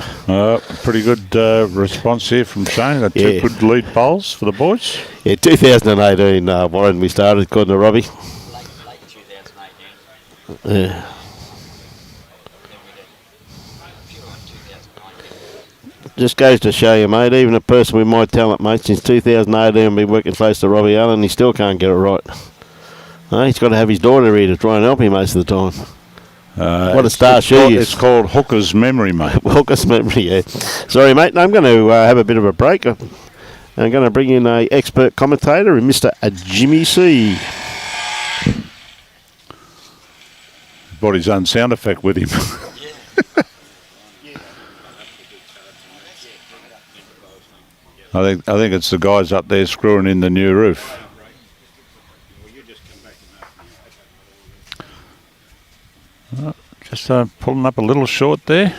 A: Pretty good response here from Shane. Got 2 good lead polls for the boys.
B: Yeah, 2018, Warren, we started, according to Robbie.
C: Late 2018.
B: Yeah. Just goes to show you, mate, even a person with my talent, mate, since 2018 been working close to Robbie Allen, he still can't get it right. He's got to have his daughter here to try and help him most of the time. What a star she is.
A: It's called Hooker's Memory, mate.
B: Hooker's Memory, yeah. Sorry, mate, no, I'm going to have a bit of a break. I'm going to bring in an expert commentator, Mr. Jimmy C.
A: Brought his own sound effect with him. I think it's the guys up there screwing in the new roof. Just pulling up a little short there.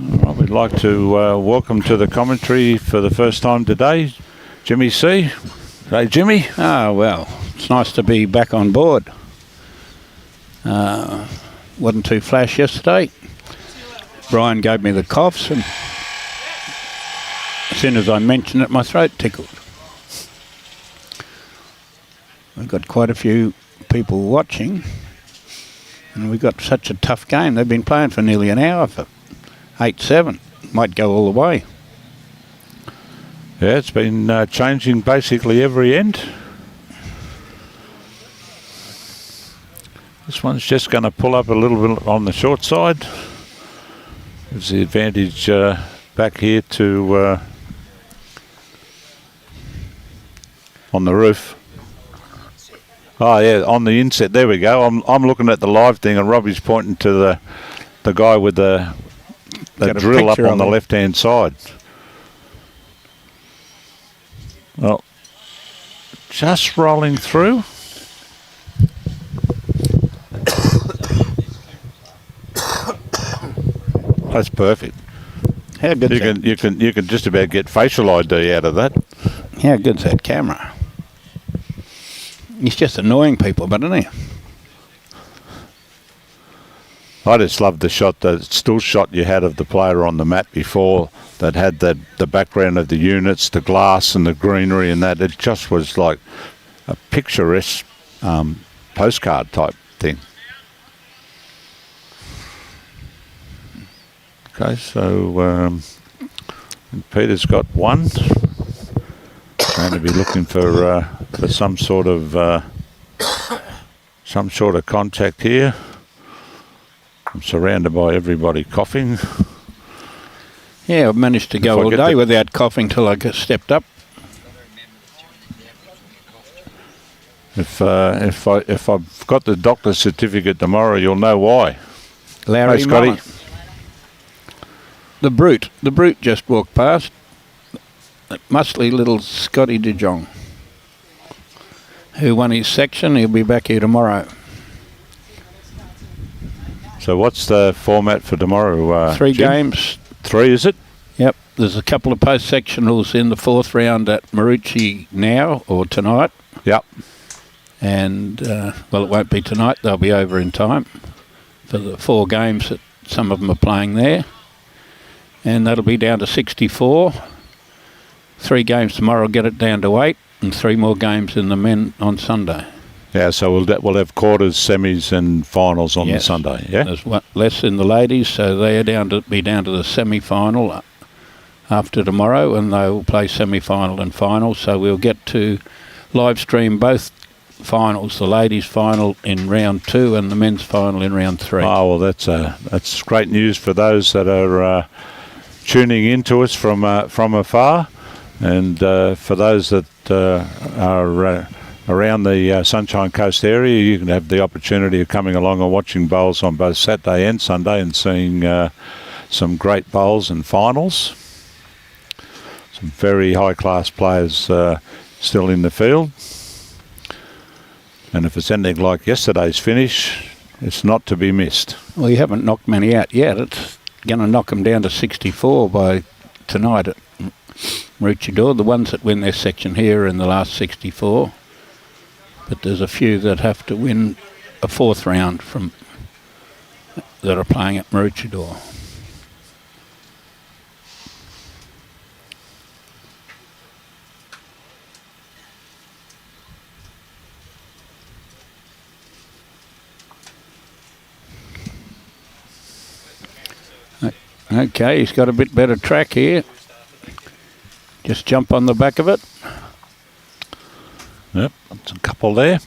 A: All right, we'd like to welcome to the commentary for the first time today, Jimmy C. Hey, Jimmy.
D: Oh, well, it's nice to be back on board. Wasn't too flash yesterday. Brian gave me the coughs, and as soon as I mentioned it, my throat tickled. We've got quite a few people watching, and we've got such a tough game. They've been playing for nearly an hour for 8-7. Might go all the way.
A: Yeah, it's been changing basically every end. This one's just going to pull up a little bit on the short side. Gives the advantage back here to on the roof. Oh yeah, on the inset. There we go. I'm looking at the live thing, and Robbie's pointing to the guy with the drill up on the left-hand side. Well, just rolling through. That's perfect.
D: How good
A: you can just about get facial ID out of that.
D: How good's that camera? He's just annoying people, but isn't he?
A: I just loved the shot, the still shot you had of the player on the mat before that had the background of the units, the glass and the greenery and that. It just was like a picturesque postcard type thing. Okay, so Peter's got one. Going to be looking for some sort of contact here. I'm surrounded by everybody coughing.
D: Yeah, I've managed to go all day without coughing till I stepped up.
A: If I've got the doctor's certificate tomorrow, you'll know why.
D: Larry,
A: hey, Scotty.
D: The brute just walked past. That muscly little Scotty De Jong, who won his section. He'll be back here tomorrow.
A: So what's the format for tomorrow?
D: 3
A: Jim?
D: games.
A: 3, is it?
D: Yep. There's a couple of post-sectionals in the 4th round at Marucci now or tonight.
A: Yep.
D: And, well, it won't be tonight. They'll be over in time for the 4 games that some of them are playing there. And that'll be down to 64. 3 games tomorrow will get it down to 8, and 3 more games in the men on Sunday.
A: Yeah, so we'll have quarters, semis and finals on the Sunday, yeah?
D: There's less in the ladies, so they are down to the semi-final after tomorrow, and they will play semi-final and final, so we'll get to live stream both finals, the ladies' final in round 2 and the men's final in round 3.
A: Oh, well, that's great news for those that are tuning in to us from afar. And for those that are around the Sunshine Coast area, you can have the opportunity of coming along and watching bowls on both Saturday and Sunday and seeing some great bowls and finals. Some very high-class players still in the field. And if it's anything like yesterday's finish, it's not to be missed.
D: Well, you haven't knocked many out yet. It's going to knock them down to 64 by tonight at Maroochydore. The ones that win their section here are in the last 64, but there's a few that have to win a 4th round from that are playing at Maroochydore. Okay, he's got a bit better track here. Just jump on the back of it.
A: Yep, that's a couple there.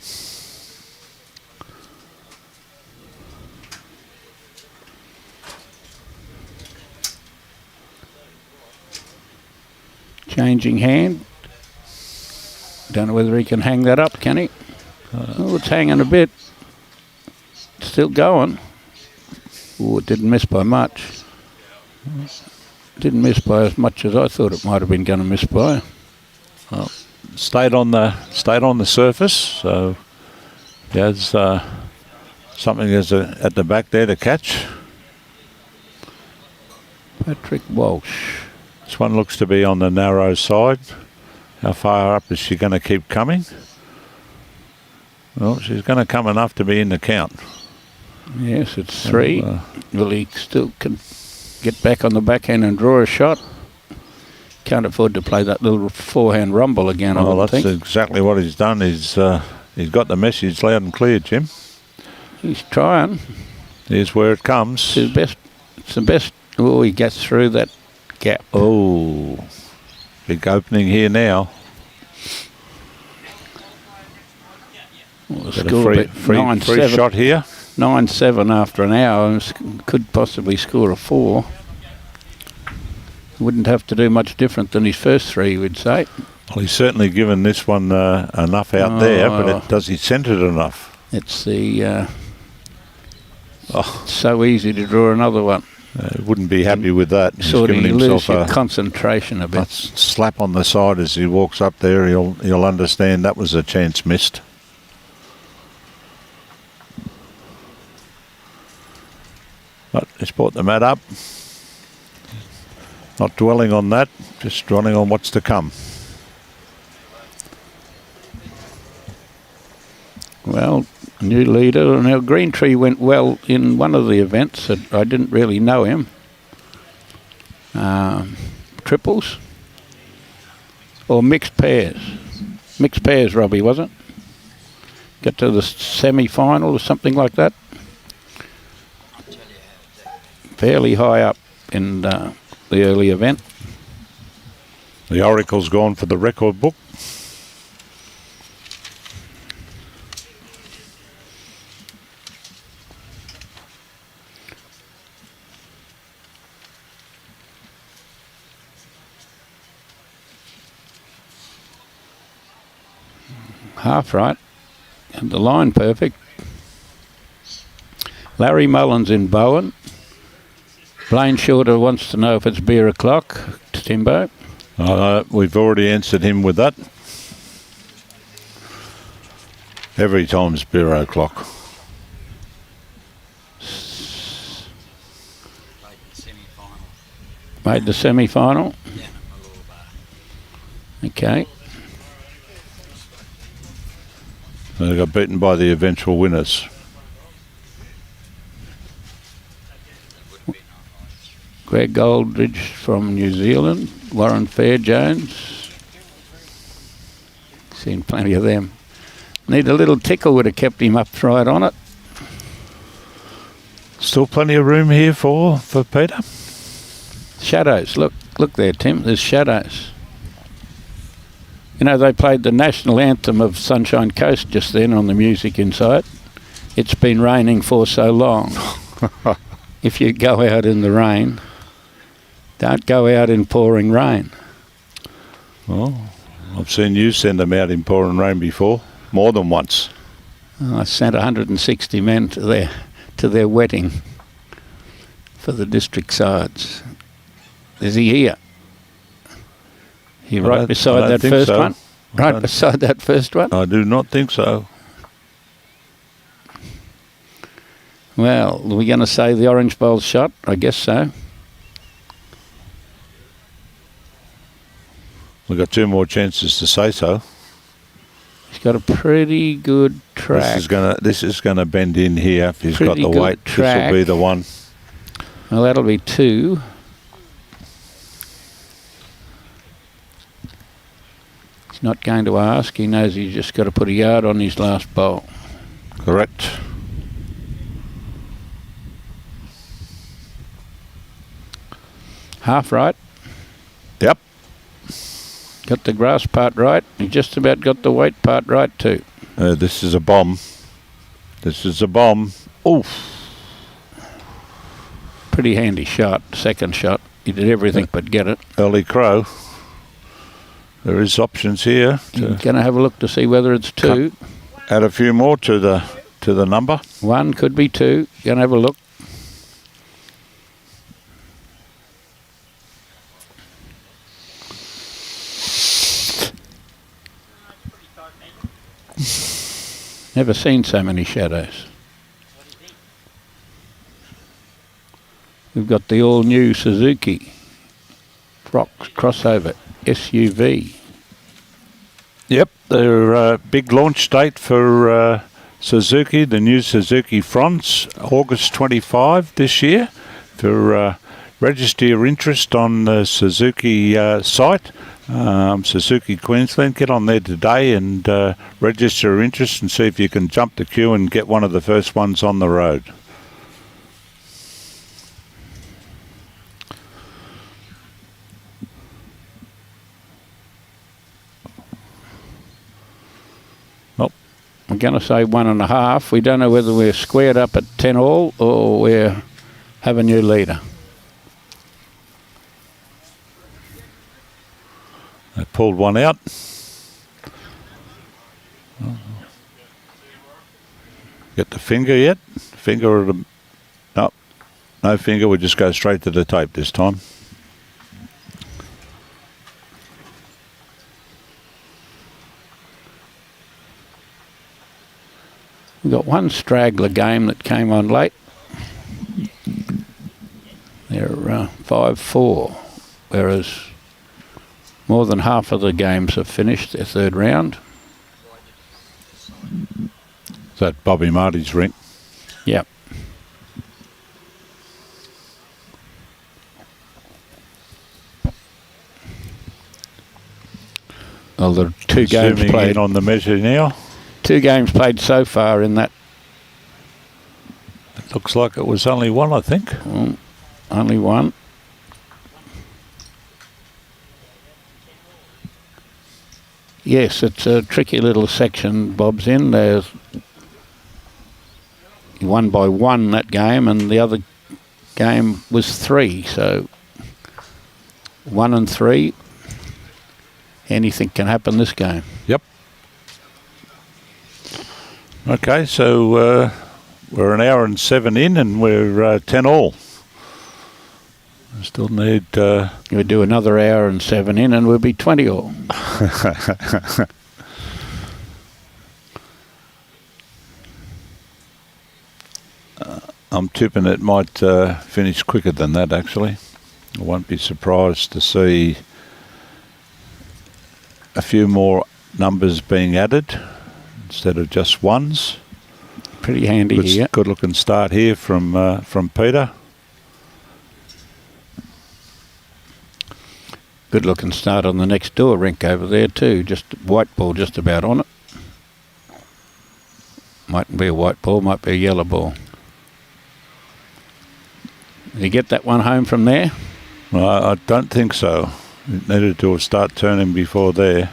D: Changing hand. Don't know whether he can hang that up, can he? Oh, it's hanging a bit. Still going. Oh, it didn't miss by much. Didn't miss by as much as I thought it might have been going to miss by.
A: Well, stayed on the surface, so there's something at the back there to catch.
D: Patrick Walsh.
A: This one looks to be on the narrow side. How far up is she going to keep coming? Well, she's going to come enough to be in the count.
D: Yes, it's 3. Well, he still can get back on the backhand and draw a shot. Can't afford to play that little forehand rumble again, I
A: that's
D: think.
A: exactly what he's done. He's got the message loud and clear, Jim.
D: He's trying.
A: Here's where it comes.
D: It's the best. Oh, he gets through that gap.
A: Oh, big opening here now.
D: Well,
A: Got a free shot here.
D: 9-7 after an hour. Could possibly score a 4. Wouldn't have to do much different than his first 3, we'd say.
A: Well, he's certainly given this one enough out there, but does he centre it enough?
D: It's the... It's so easy to draw another one.
A: Wouldn't be happy with that. He's
D: Sort of
A: given
D: you
A: himself
D: lose your concentration a bit.
A: a slap on the side as he walks up there. He'll understand that was a chance missed. But he's brought the mat up. Not dwelling on that, just dwelling on what's to come.
D: Well, New leader. Now, Greentree went well in one of the events. I didn't really know him. Triples. Or mixed pairs. Mixed pairs, Robbie, was it? Got to the semi-final or something like that. Fairly high up in the early event.
A: The Oracle's gone for the record book.
D: Half right. And the line perfect. Larry Mullins in Bowen. Blaine Shorter wants to know if it's beer o'clock. Timbo.
A: We've already answered him with that. Every time's beer o'clock.
D: Made the semi-final.
C: Yeah, a little bar.
D: Okay.
A: They got beaten by the eventual winners.
D: Greg Goldridge from New Zealand. Warren Fairjones. Seen plenty of them. Need a little tickle, would have kept him upright on it.
A: Still plenty of room here for Peter.
D: Shadows. Look there, Tim. There's shadows. You know, they played the national anthem of Sunshine Coast just then on the music inside. It's been raining for so long. If you go out in the rain, don't go out in pouring rain.
A: Well, I've seen you send them out in pouring rain before, more than once.
D: I sent 160 men to their wedding for the district sides. Is he here? He right beside that first one? Right beside that first one?
A: I do not think so.
D: Well, are we going to say the Orange Bowl shot? I guess so.
A: We've got two more chances to say so.
D: He's got a pretty good track.
A: This is gonna bend in here. If he's
D: Pretty
A: got the
D: good
A: weight,
D: track.
A: this will be the one.
D: Well, that'll be 2. He's not going to ask. He knows he's just got to put a yard on his last bowl.
A: Correct.
D: Half right.
A: Yep.
D: Got the grass part right. He just about got the weight part right too.
A: This is a bomb. This is a bomb. Oof.
D: Pretty handy shot. Second shot. He did everything but get it.
A: Early crow. There is options here.
D: You're going to have a look to see whether it's 2.
A: Add a few more to the number.
D: 1 could be 2. Going to have a look. Never seen so many shadows. We've got the all-new Suzuki crossover SUV.
A: Yep, they're a big launch date for Suzuki, the new Suzuki fronts, August 25 this year. For register your interest on the Suzuki site, Suzuki Queensland. Get on there today and register your interest and see if you can jump the queue and get one of the first ones on the road.
D: We're going to say 1.5. We don't know whether we're squared up at 10 all or we have a new leader.
A: They pulled one out. Get the finger yet? Finger or the... No, no finger. We'll just go straight to the tape this time.
D: We've got one straggler game that came on late. They're 5-4, whereas more than half of the games have finished their third round.
A: that Bobby Marty's rink.
D: Yep. Well, the two games
A: Zooming
D: played
A: in on the measure now.
D: 2 games played so far in that.
A: It looks like it was only one, I think.
D: Only one. Yes, it's a tricky little section Bob's in. There's 1 by 1 that game, and the other game was 3. So 1 and 3. Anything can happen this game.
A: Yep. Okay, so we're an hour and 7 in, and we're 10 all. We still need...
D: We do another hour and 7 in, and we'll be 20 all.
A: I'm tipping it might finish quicker than that, actually. I won't be surprised to see a few more numbers being added instead of just ones.
D: Pretty handy here.
A: Good looking start here from Peter.
D: Good looking start on the next door rink over there too. Just white ball just about on it. Mightn't be a white ball, might be a yellow ball. Did you get that one home from there?
A: Well, I don't think so. It needed to start turning before there.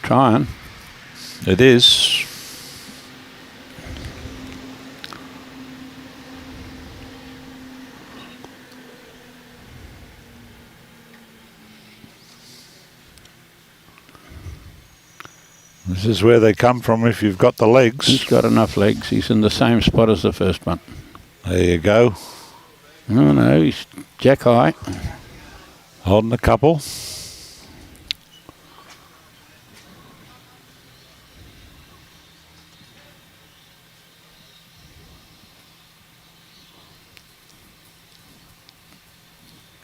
D: Trying.
A: It is. This is where they come from if you've got the legs.
D: He's got enough legs. He's in the same spot as the first one.
A: There you go.
D: Oh no, he's jack high.
A: Holding a couple.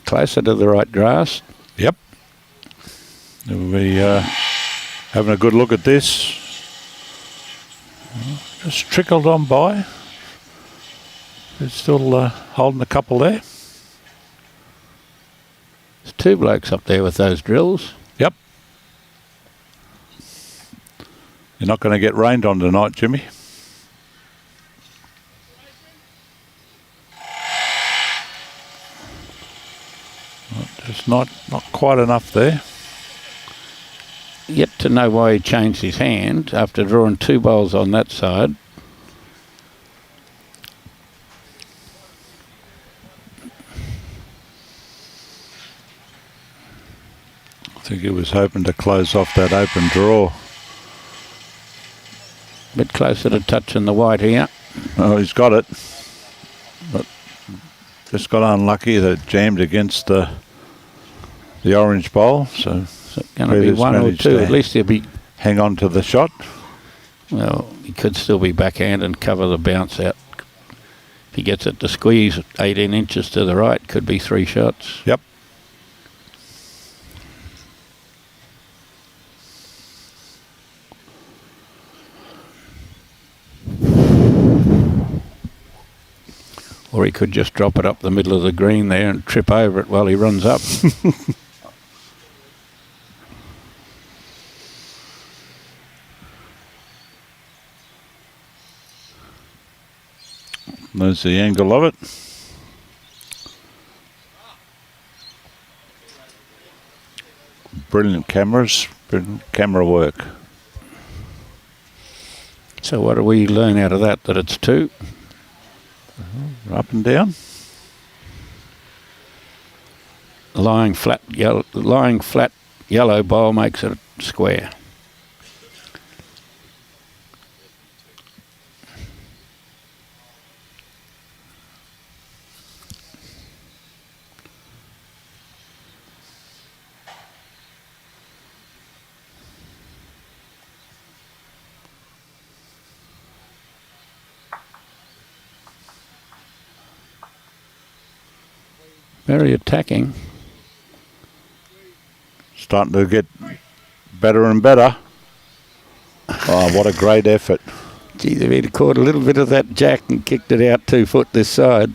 D: Closer to the right grass.
A: Yep. We'll be having a good look at this. Just trickled on by. It's still holding a couple there.
D: There's 2 blokes up there with those drills.
A: Yep. You're not going to get rained on tonight, Jimmy. Just not quite enough there.
D: Yet to know why he changed his hand after drawing 2 bowls on that side.
A: I think he was hoping to close off that open draw.
D: Bit closer to touching the white here.
A: Oh, he's got it. But just got unlucky that it jammed against the orange bowl. So
D: Going to be 1 or 2. At least he'll be...
A: Hang on to the shot.
D: Well, he could still be backhand and cover the bounce out. If he gets it to squeeze 18 inches to the right, could be 3 shots.
A: Yep.
D: Or he could just drop it up the middle of the green there and trip over it while he runs up.
A: There's the angle of it. Brilliant cameras, brilliant camera work.
D: So what do we learn out of that? That it's 2?
A: Up and down.
D: Lying flat yellow bowl makes it a square. Very attacking.
A: Starting to get better and better. Oh, what a great effort.
D: Gee, if he'd caught a little bit of that jack and kicked it out 2 foot this side,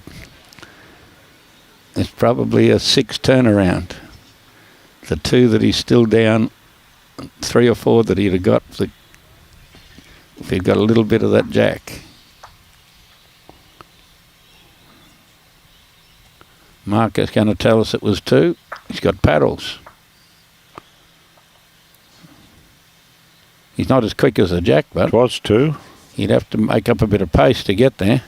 D: it's probably a 6 turnaround. The 2 that he's still down, 3 or 4 that he'd have got if he'd got a little bit of that jack. Mark is going to tell us it was 2. He's got paddles. He's not as quick as a jack, but
A: It was 2.
D: he'd have to make up a bit of pace to get there.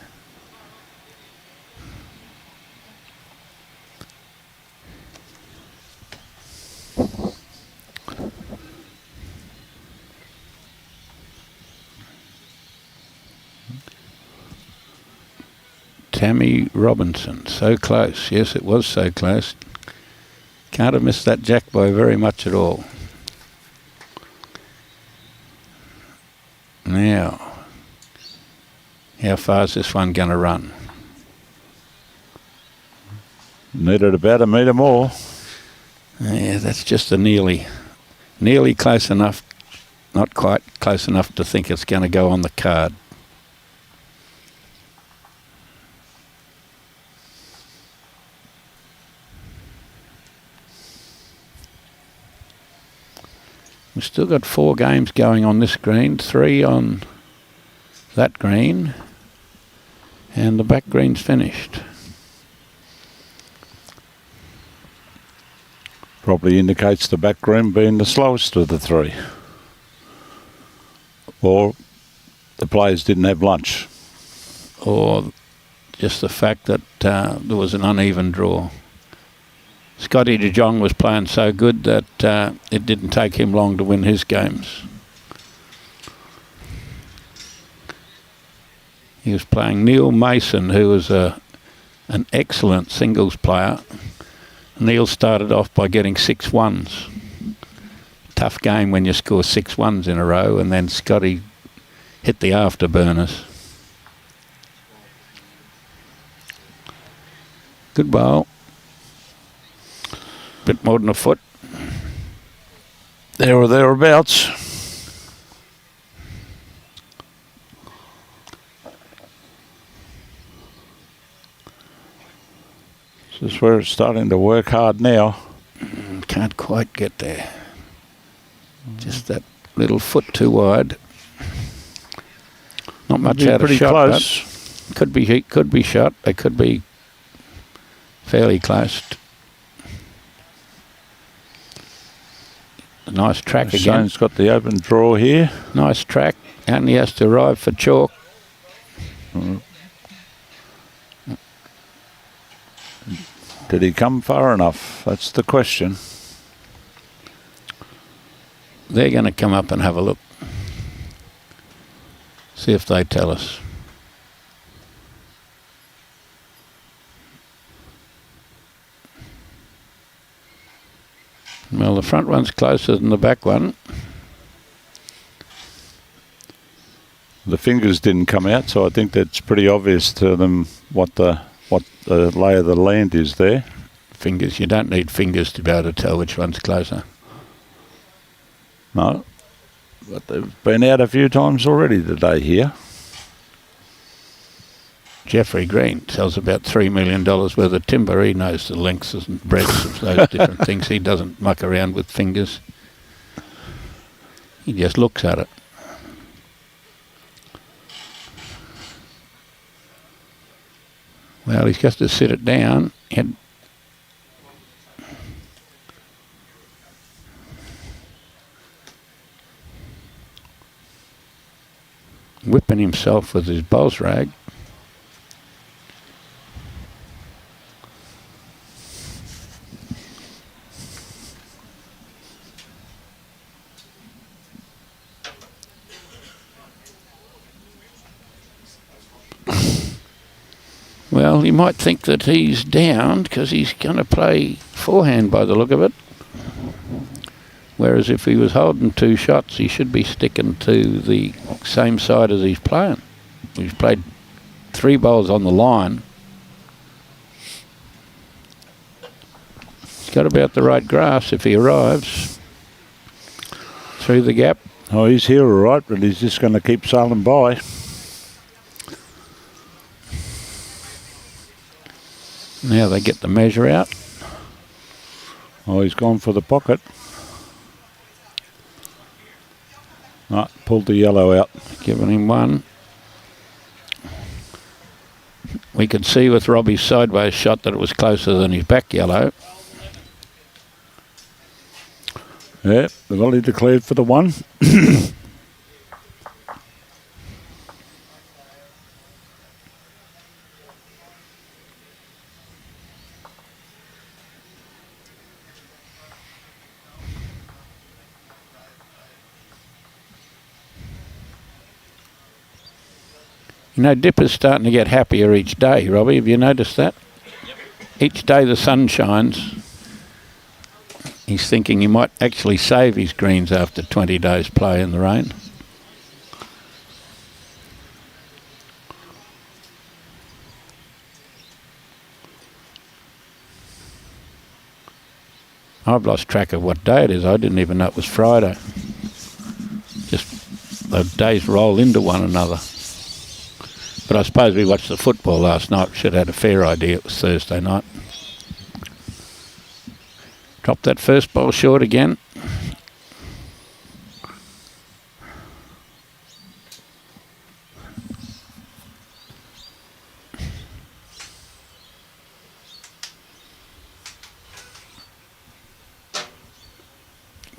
D: Tammy Robinson, so close. Yes, it was so close. Can't have missed that jack by very much at all. Now, how far is this one going to run?
A: Needed about a metre more.
D: Yeah, that's just a nearly close enough, not quite close enough to think it's going to go on the card. We've still got 4 games going on this green, 3 on that green, and the back green's finished.
A: Probably indicates the back green being the slowest of the 3. Or the players didn't have lunch.
D: Or just the fact that there was an uneven draw. Scotty de Jong was playing so good that it didn't take him long to win his games. He was playing Neil Mason, who was an excellent singles player. Neil started off by getting 6 ones. Tough game when you score 6 ones in a row, and then Scotty hit the afterburners. Good bowl. Bit more than a foot.
A: There or thereabouts. This is where it's starting to work hard now.
D: Can't quite get there. Just that little foot too wide. Not much out of
A: pretty
D: shot.
A: close.
D: Could be shot. They could be fairly close. A nice track again.
A: Shane's got the open draw here.
D: Nice track. Only has to arrive for chalk.
A: Did he come far enough? That's the question.
D: They're going to come up and have a look. See if they tell us. Well, the front one's closer than the back one.
A: The fingers didn't come out, so I think that's pretty obvious to them what the lay of the land is there.
D: Fingers, you don't need fingers to be able to tell which one's closer.
A: No, but they've been out a few times already today here.
D: Jeffrey Green sells about $3 million worth of timber. He knows the lengths and breadths of those different things. He doesn't muck around with fingers. He just looks at it. Well, he's got to sit it down. Whipping himself with his bowls rag. Well, you might think that he's down because he's going to play forehand by the look of it. Whereas if he was holding 2 shots, he should be sticking to the same side as he's playing. He's played 3 bowls on the line. He's got about the right grass if he arrives. through the gap.
A: Oh, he's here all right, but he's just going to keep sailing by.
D: Now they get the measure out.
A: Oh, he's gone for the pocket. Ah, pulled the yellow out.
D: Giving him one. We could see with Robbie's sideways shot that it was closer than his back yellow.
A: Yeah, they've only declared for the one.
D: You know, Dipper's starting to get happier each day, Robbie. Have you noticed that? Yep. Each day the sun shines. He's thinking he might actually save his greens after 20 days play in the rain. I've lost track of what day it is. I didn't even know it was Friday. Just the days roll into one another. But I suppose we watched the football last night. Should have had a fair idea it was Thursday night. Dropped that first ball short again.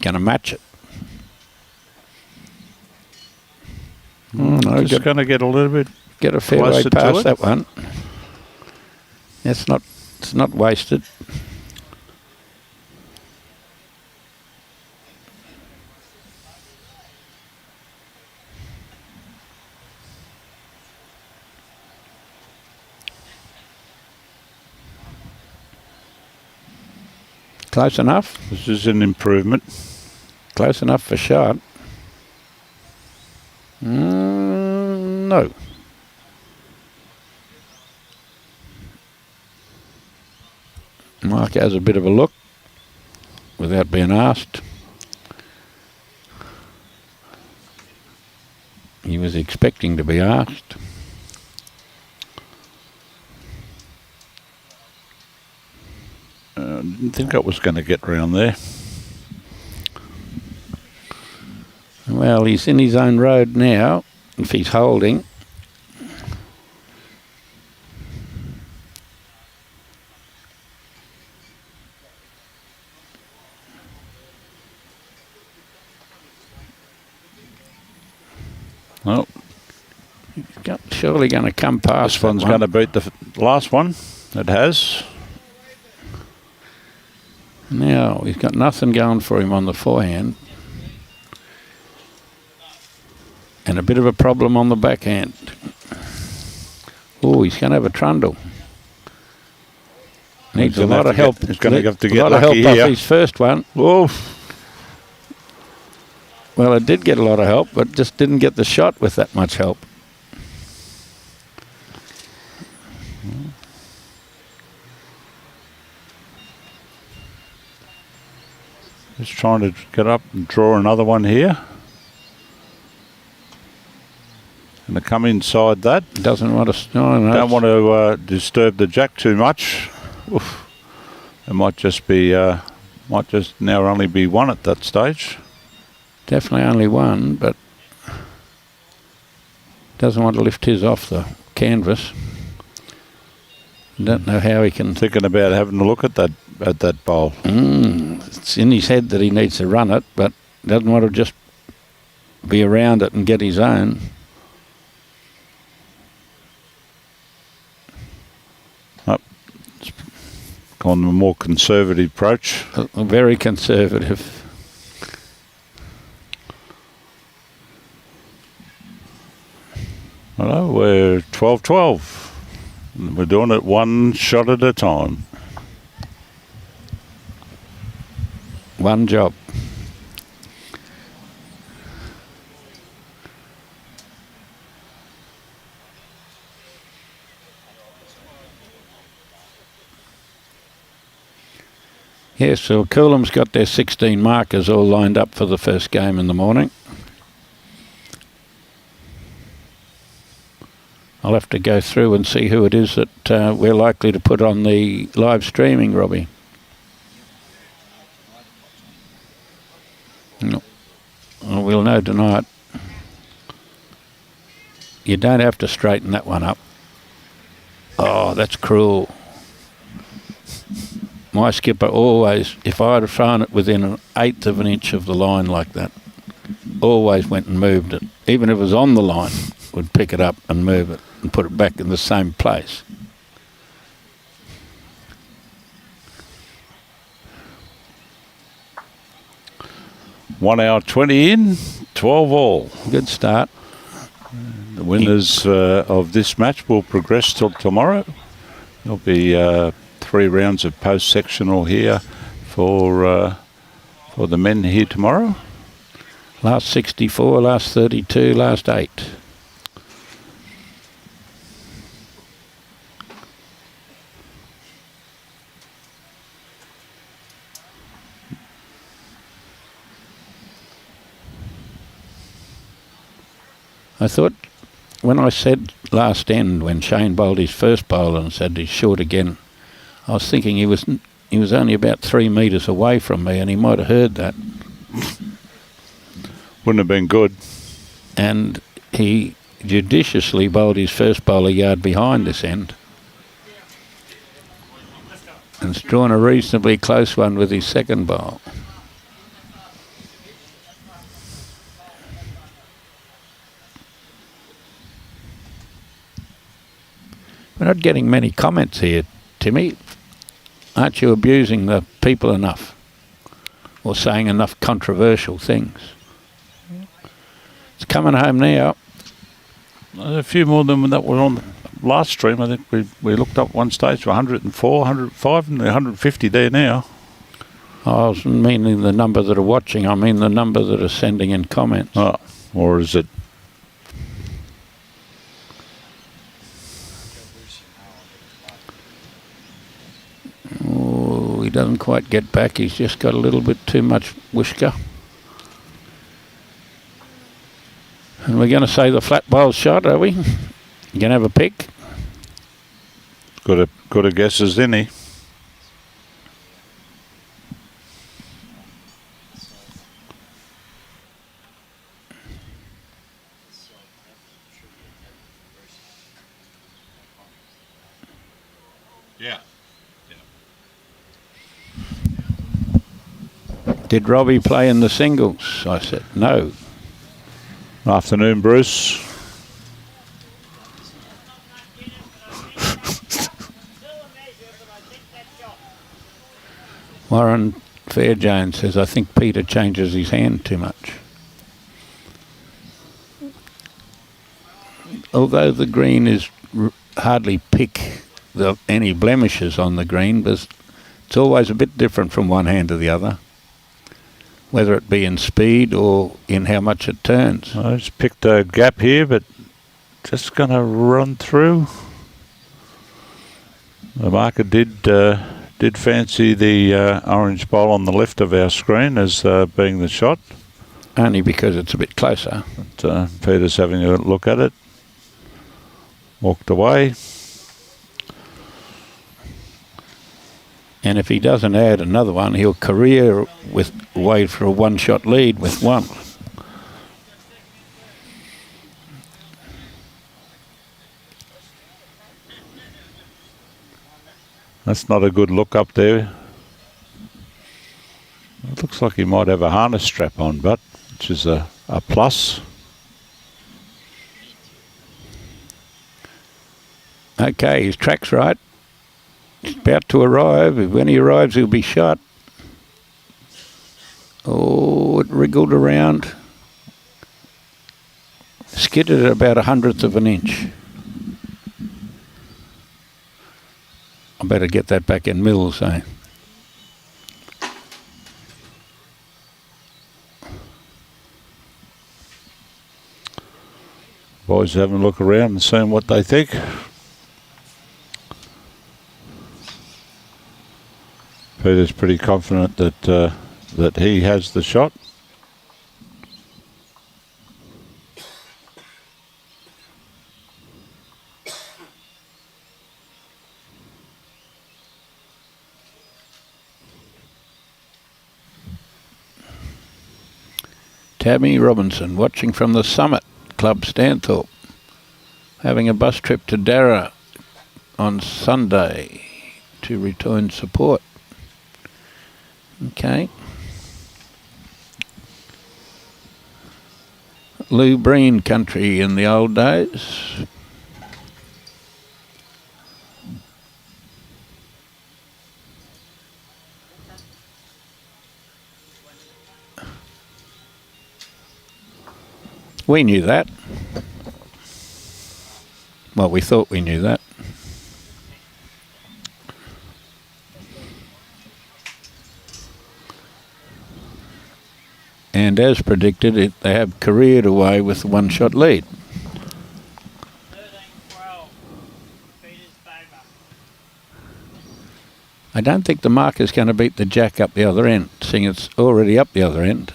D: Going to match it. Oh, no,
A: Just going to get a little bit.
D: Get a fair way
A: closer to
D: past
A: it.
D: that one. It's not wasted. Close enough.
A: This is an improvement.
D: Close enough for shot. No. Mark has a bit of a look without being asked. He was expecting to be asked.
A: I didn't think I was going to get round there.
D: Well, he's in his own road now, if he's holding.
A: Well,
D: He's surely going to come past.
A: this one's going to beat the last one. It has.
D: Now, he's got nothing going for him on the forehand. And a bit of a problem on the backhand. Oh, he's going to have a trundle. Needs a lot of help.
A: He's going to have to get
D: a lot of help
A: lucky here.
D: off his first one.
A: Whoa.
D: Well, it did get a lot of help, but just didn't get the shot with that much help.
A: Just trying to get up and draw another one here. And to come inside that.
D: Doesn't want to. No,
A: Don't want to disturb the jack too much. Oof. It might just be, might just now only be one at that stage.
D: Definitely only one, but doesn't want to lift his off the canvas. Don't know how he can.
A: Thinking about having a look at that bowl.
D: It's in his head that he needs to run it, but doesn't want to just be around it and get his own.
A: It's gone a more conservative approach.
D: Very conservative.
A: Hello, we're 12-12. We're doing it one shot at a time.
D: One job. Yes, so Coolum's got their 16 markers all lined up for the first game in the morning. I'll have to go through and see who it is that we're likely to put on the live streaming, Robbie. No. Well, we'll know tonight. You don't have to straighten that one up. Oh, that's cruel. My skipper always, if I had thrown it within 1/8 of an inch of the line like that, always went and moved it. Even if it was on the line, would pick it up and move it and put it back in the same place.
A: One hour 20 in, 12 all.
D: Good start.
A: The winners of this match will progress till tomorrow. There'll be 3 rounds of post-sectional here for the men here tomorrow.
D: Last 64, last 32, last 8. I thought when I said last end, when Shane bowled his first bowler and said he's short again, I was thinking he was only about 3 metres away from me, and he might have heard that.
A: Wouldn't have been good.
D: And he judiciously bowled his first bowler yard behind this end. And has drawn a reasonably close one with his second bowl. We're not getting many comments here, Timmy. Aren't you abusing the people enough? Or saying enough controversial things? It's coming home now.
A: A few more than that were on the last stream. I think we looked up one stage to 104, 105 and 150 there now.
D: I wasn't meaning the number that are watching. I mean the number that are sending in comments.
A: Oh, or is it?
D: Oh, he doesn't quite get back. He's just got a little bit too much whisker. And we're going to say the flat bowl shot, are we? You going to have a pick?
A: Good a guess as any. Yeah.
D: Did Robbie play in the singles? I said, no.
A: Afternoon, Bruce.
D: Warren Fairjones says, I think Peter changes his hand too much. Although the green is hardly pick any blemishes on the green, but it's always a bit different from one hand to the other, whether it be in speed or in how much it turns.
A: I just picked a gap here, but just going to run through. The marker did fancy the orange bowl on the left of our screen as being the shot.
D: Only because it's a bit closer.
A: But, Peter's having a look at it. Walked away.
D: And if he doesn't add another one, he'll career with wait for a one-shot lead with one.
A: That's not a good look up there. It looks like he might have a harness strap on, but which is a plus.
D: Okay, his track's right. He's about to arrive. When he arrives, he'll be shot. Oh, it wriggled around. Skidded at about 1/100th of an inch. I better get that back in Mills, eh?
A: Boys having a look around and seeing what they think. Peter's pretty confident that that he has the shot.
D: Tammy Robinson, watching from the Summit Club Stanthorpe, having a bus trip to Darra on Sunday to return support. Okay. Lou Breen country in the old days. We knew that. Well, we thought we knew that. And as predicted, they have careered away with the one-shot lead.
C: 13-12, Peter's favour.
D: I don't think the marker's going to beat the jack up the other end, seeing it's already up the other end.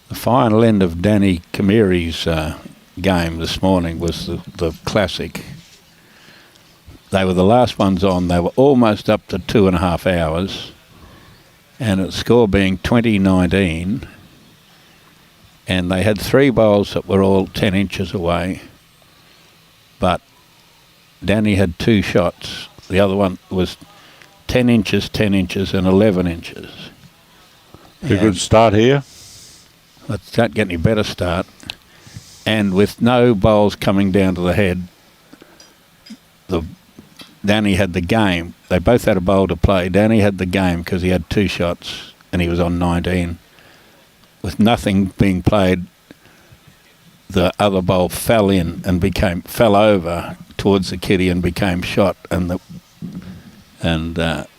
D: The final end of Danny Kamiri's game this morning was the classic. They were the last ones on. They were almost up to 2.5 hours, and the score being 20-19, and they had 3 bowls that were all 10 inches away, but Danny had 2 shots. The other one was 10 inches, 10 inches, and 11 inches.
A: A good start here.
D: Let's don't get any better start. And with no bowls coming down to the head, Danny had the game. They both had a bowl to play. Danny had the game because he had 2 shots and he was on 19. With nothing being played, the other bowl fell in and fell over towards the kitty and became shot. And that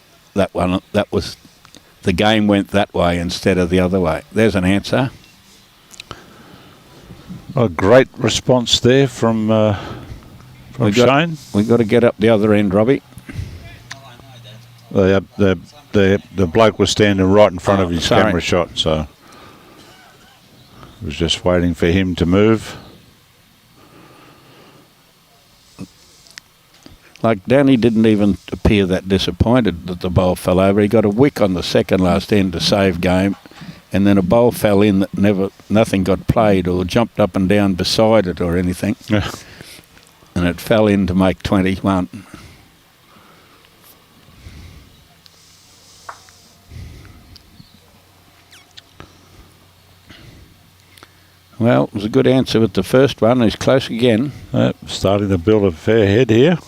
D: was the game went that way instead of the other way. There's an answer.
A: A great response there from Shane.
D: We've got to get up the other end, Robbie.
A: The bloke was standing right in front of his camera shot, so I was just waiting for him to move.
D: Like Danny didn't even appear that disappointed that the bowl fell over. He got a wick on the second last end to save game, and then a bowl fell in that nothing got played or jumped up and down beside it or anything.
A: Yeah.
D: And it fell in to make 21. Well, it was a good answer with the first one. He's close again.
A: Starting to build a fair head here.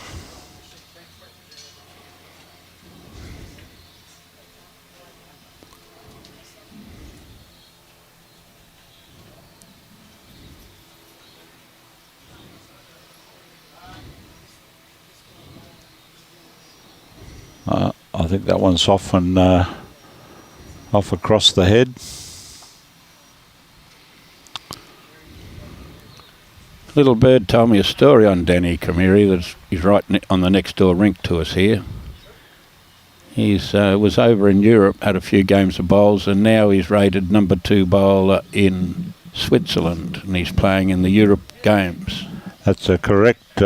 A: I think that one's off and off across the head.
D: Little Bird told me a story on Danny Kamiri that he's right on the next door rink to us here. He's was over in Europe, had a few games of bowls, and now he's rated number 2 bowler in Switzerland, and he's playing in the Europe Games.
A: That's a correct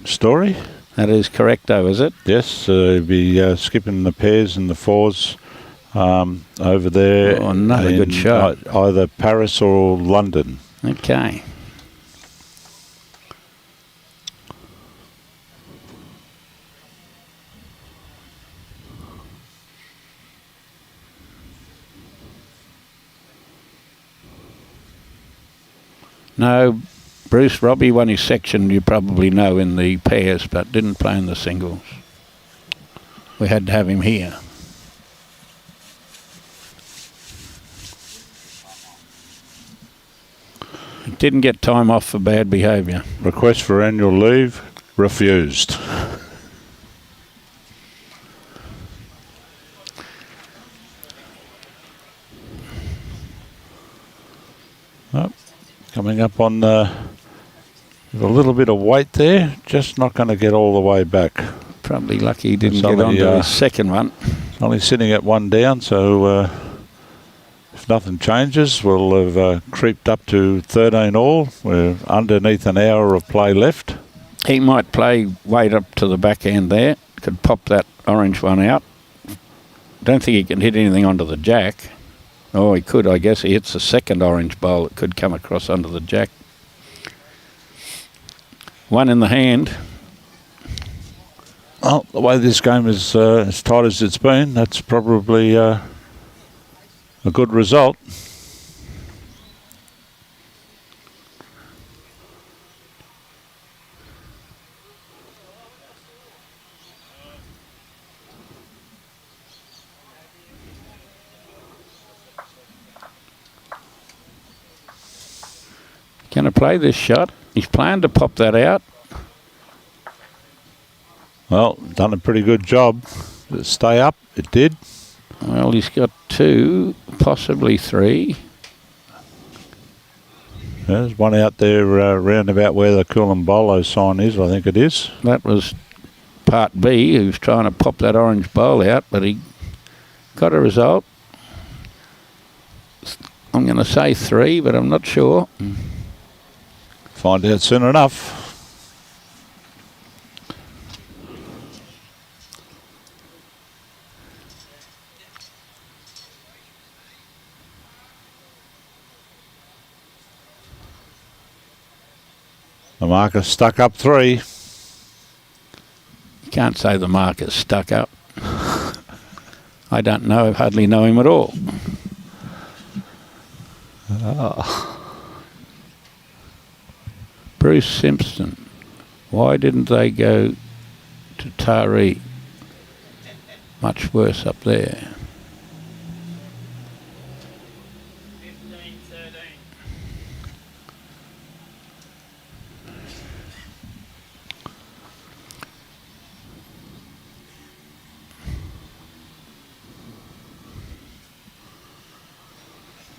A: story.
D: That is correcto, is it?
A: Yes, he'll be skipping the pairs and the 4s over there.
D: Oh, another good shot.
A: Either Paris or London.
D: Okay. No, Bruce Robbie won his section, you probably know, in the pairs, but didn't play in the singles. We had to have him here. He didn't get time off for bad behaviour.
A: Request for annual leave refused. Coming up on with a little bit of weight there, just not going to get all the way back.
D: Probably lucky he didn't
A: It's
D: get
A: only,
D: onto his second one.
A: Only sitting at one down, so if nothing changes, we'll have creeped up to 13 all. We're underneath an hour of play left.
D: He might play weight up to the back end there. Could pop that orange one out. Don't think he can hit anything onto the jack. Oh, he could, I guess. He hits the second orange bowl. It could come across under the jack. One in the hand.
A: Well, the way this game is as tight as it's been, that's probably a good result.
D: Going to play this shot. He's planning to pop that out.
A: Well, done a pretty good job. Stay up, it did.
D: Well, he's got 2, possibly 3.
A: There's one out there round about where the Coolanbolo sign is, I think it is.
D: That was part B, who's trying to pop that orange bowl out, but he got a result. I'm going to say 3, but I'm not sure.
A: Find out soon enough. The marker stuck up 3.
D: You can't say the marker's stuck up. I don't know, hardly know him at all. Bruce Simpson. Why didn't they go to Taree? Much worse up there.
C: 15-13.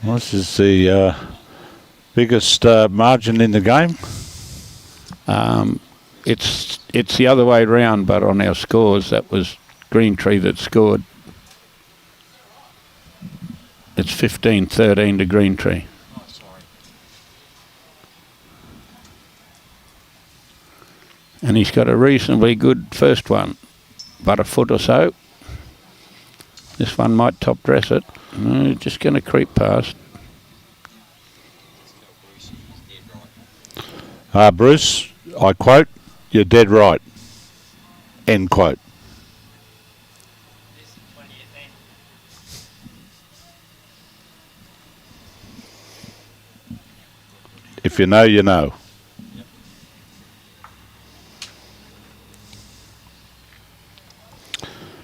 A: Well, this is the biggest margin in the game.
D: It's the other way round, but on our scores, that was Greentree that scored. It's 15-13 to Greentree. And he's got a reasonably good first one, but a foot or so. This one might top dress it. No, just going to creep past.
A: Bruce, I quote, "You're dead right." End quote.
C: This is 20th end.
A: If you know, you know.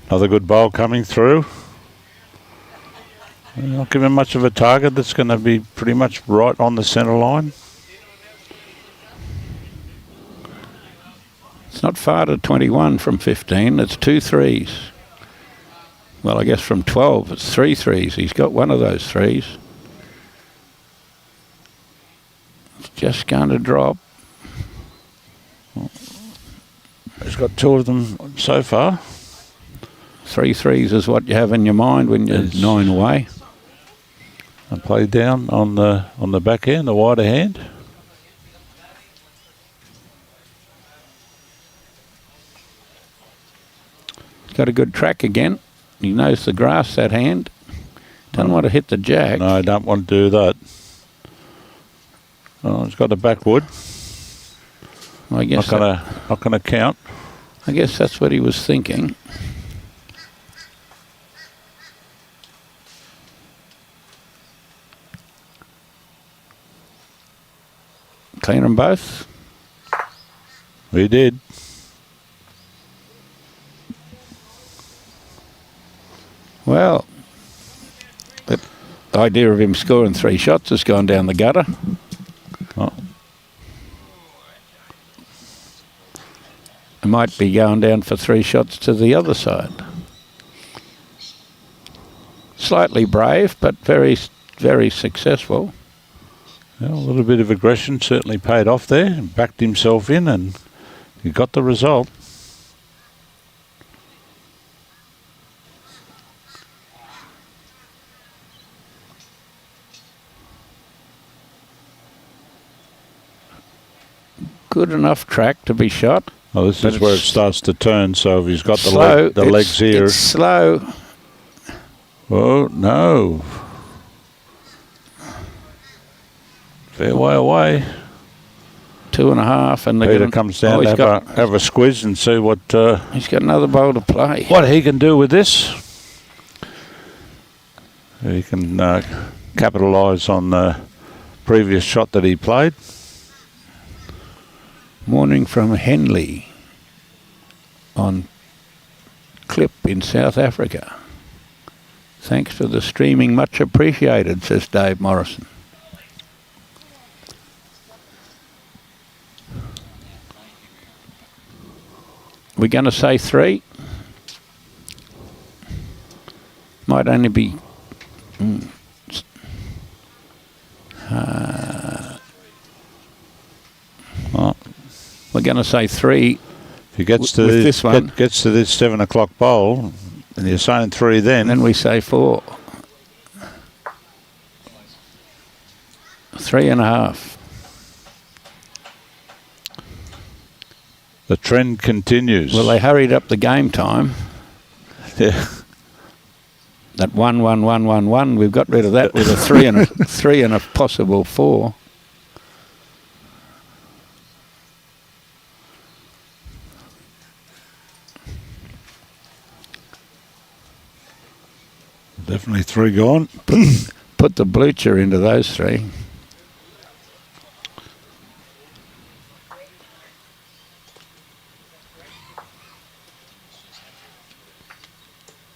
A: Another good bowl coming through. Not giving much of a target. That's going to be pretty much right on the centre line.
D: It's not far to 21 from 15. It's 2 threes. Well, I guess from 12, it's 3 threes. He's got one of those threes. It's just going to drop.
A: He's got 2 of them so far.
D: 3 threes is what you have in your mind when you're
A: Yes.
D: 9 away.
A: And play down on the back end, the wider hand.
D: He's got a good track again. He knows the grass, that hand. Doesn't want to hit the jack.
A: No, I don't want to do that. Oh, he's got a backwood.
D: I guess
A: Not gonna count.
D: I guess that's what he was thinking. Clean them both.
A: We did.
D: Well, the idea of him scoring 3 shots has gone down the gutter.
A: Oh.
D: It might be going down for 3 shots to the other side. Slightly brave, but very, very successful.
A: Well, a little bit of aggression certainly paid off there. Backed himself in and he got the result.
D: Good enough track to be shot.
A: Well, this
D: But
A: is where it
D: it's
A: starts to turn. So if he's got the,
D: slow.
A: the legs here.
D: It's slow.
A: Oh, no. Fair way away.
D: 2.5, and
A: Peter comes down to have a squeeze and see what
D: he's got another bowl to play.
A: what he can do with this. He can capitalise on the previous shot that he played.
D: Morning from Henley on Clip in South Africa. Thanks for the streaming, much appreciated, says Dave Morrison. We're going to say 3. Might only be... we're going to say 3.
A: If he gets to
D: with this one.
A: gets to this 7 o'clock bowl, and you're saying 3 then.
D: And then we say 4. 3.5.
A: The trend continues.
D: Well, they hurried up the game time.
A: Yeah.
D: That 1-1-1-1-1, we've got rid of that with a 3 and a 3 and a possible 4.
A: Definitely 3 gone.
D: Put the blucher into those 3.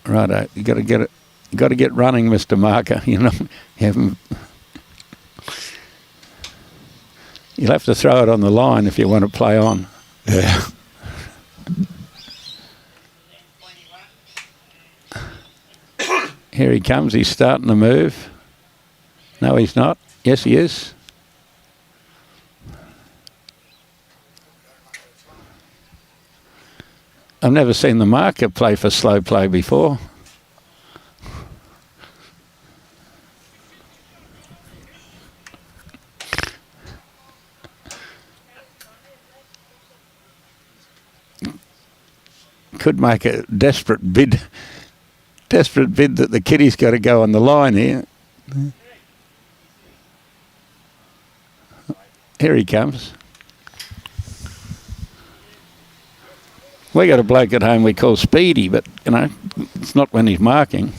D: Righto, you got to get it. You got to get running, Mr. Marker. You know, you'll have to throw it on the line if you want to play on.
A: Yeah.
D: Here he comes. He's starting to move. No, he's not. Yes, he is. I've never seen the marker play for slow play before. Could make a desperate bid that the kiddie's got to go on the line here. Here he comes. We got a bloke at home we call Speedy, but, you know, it's not when he's marking.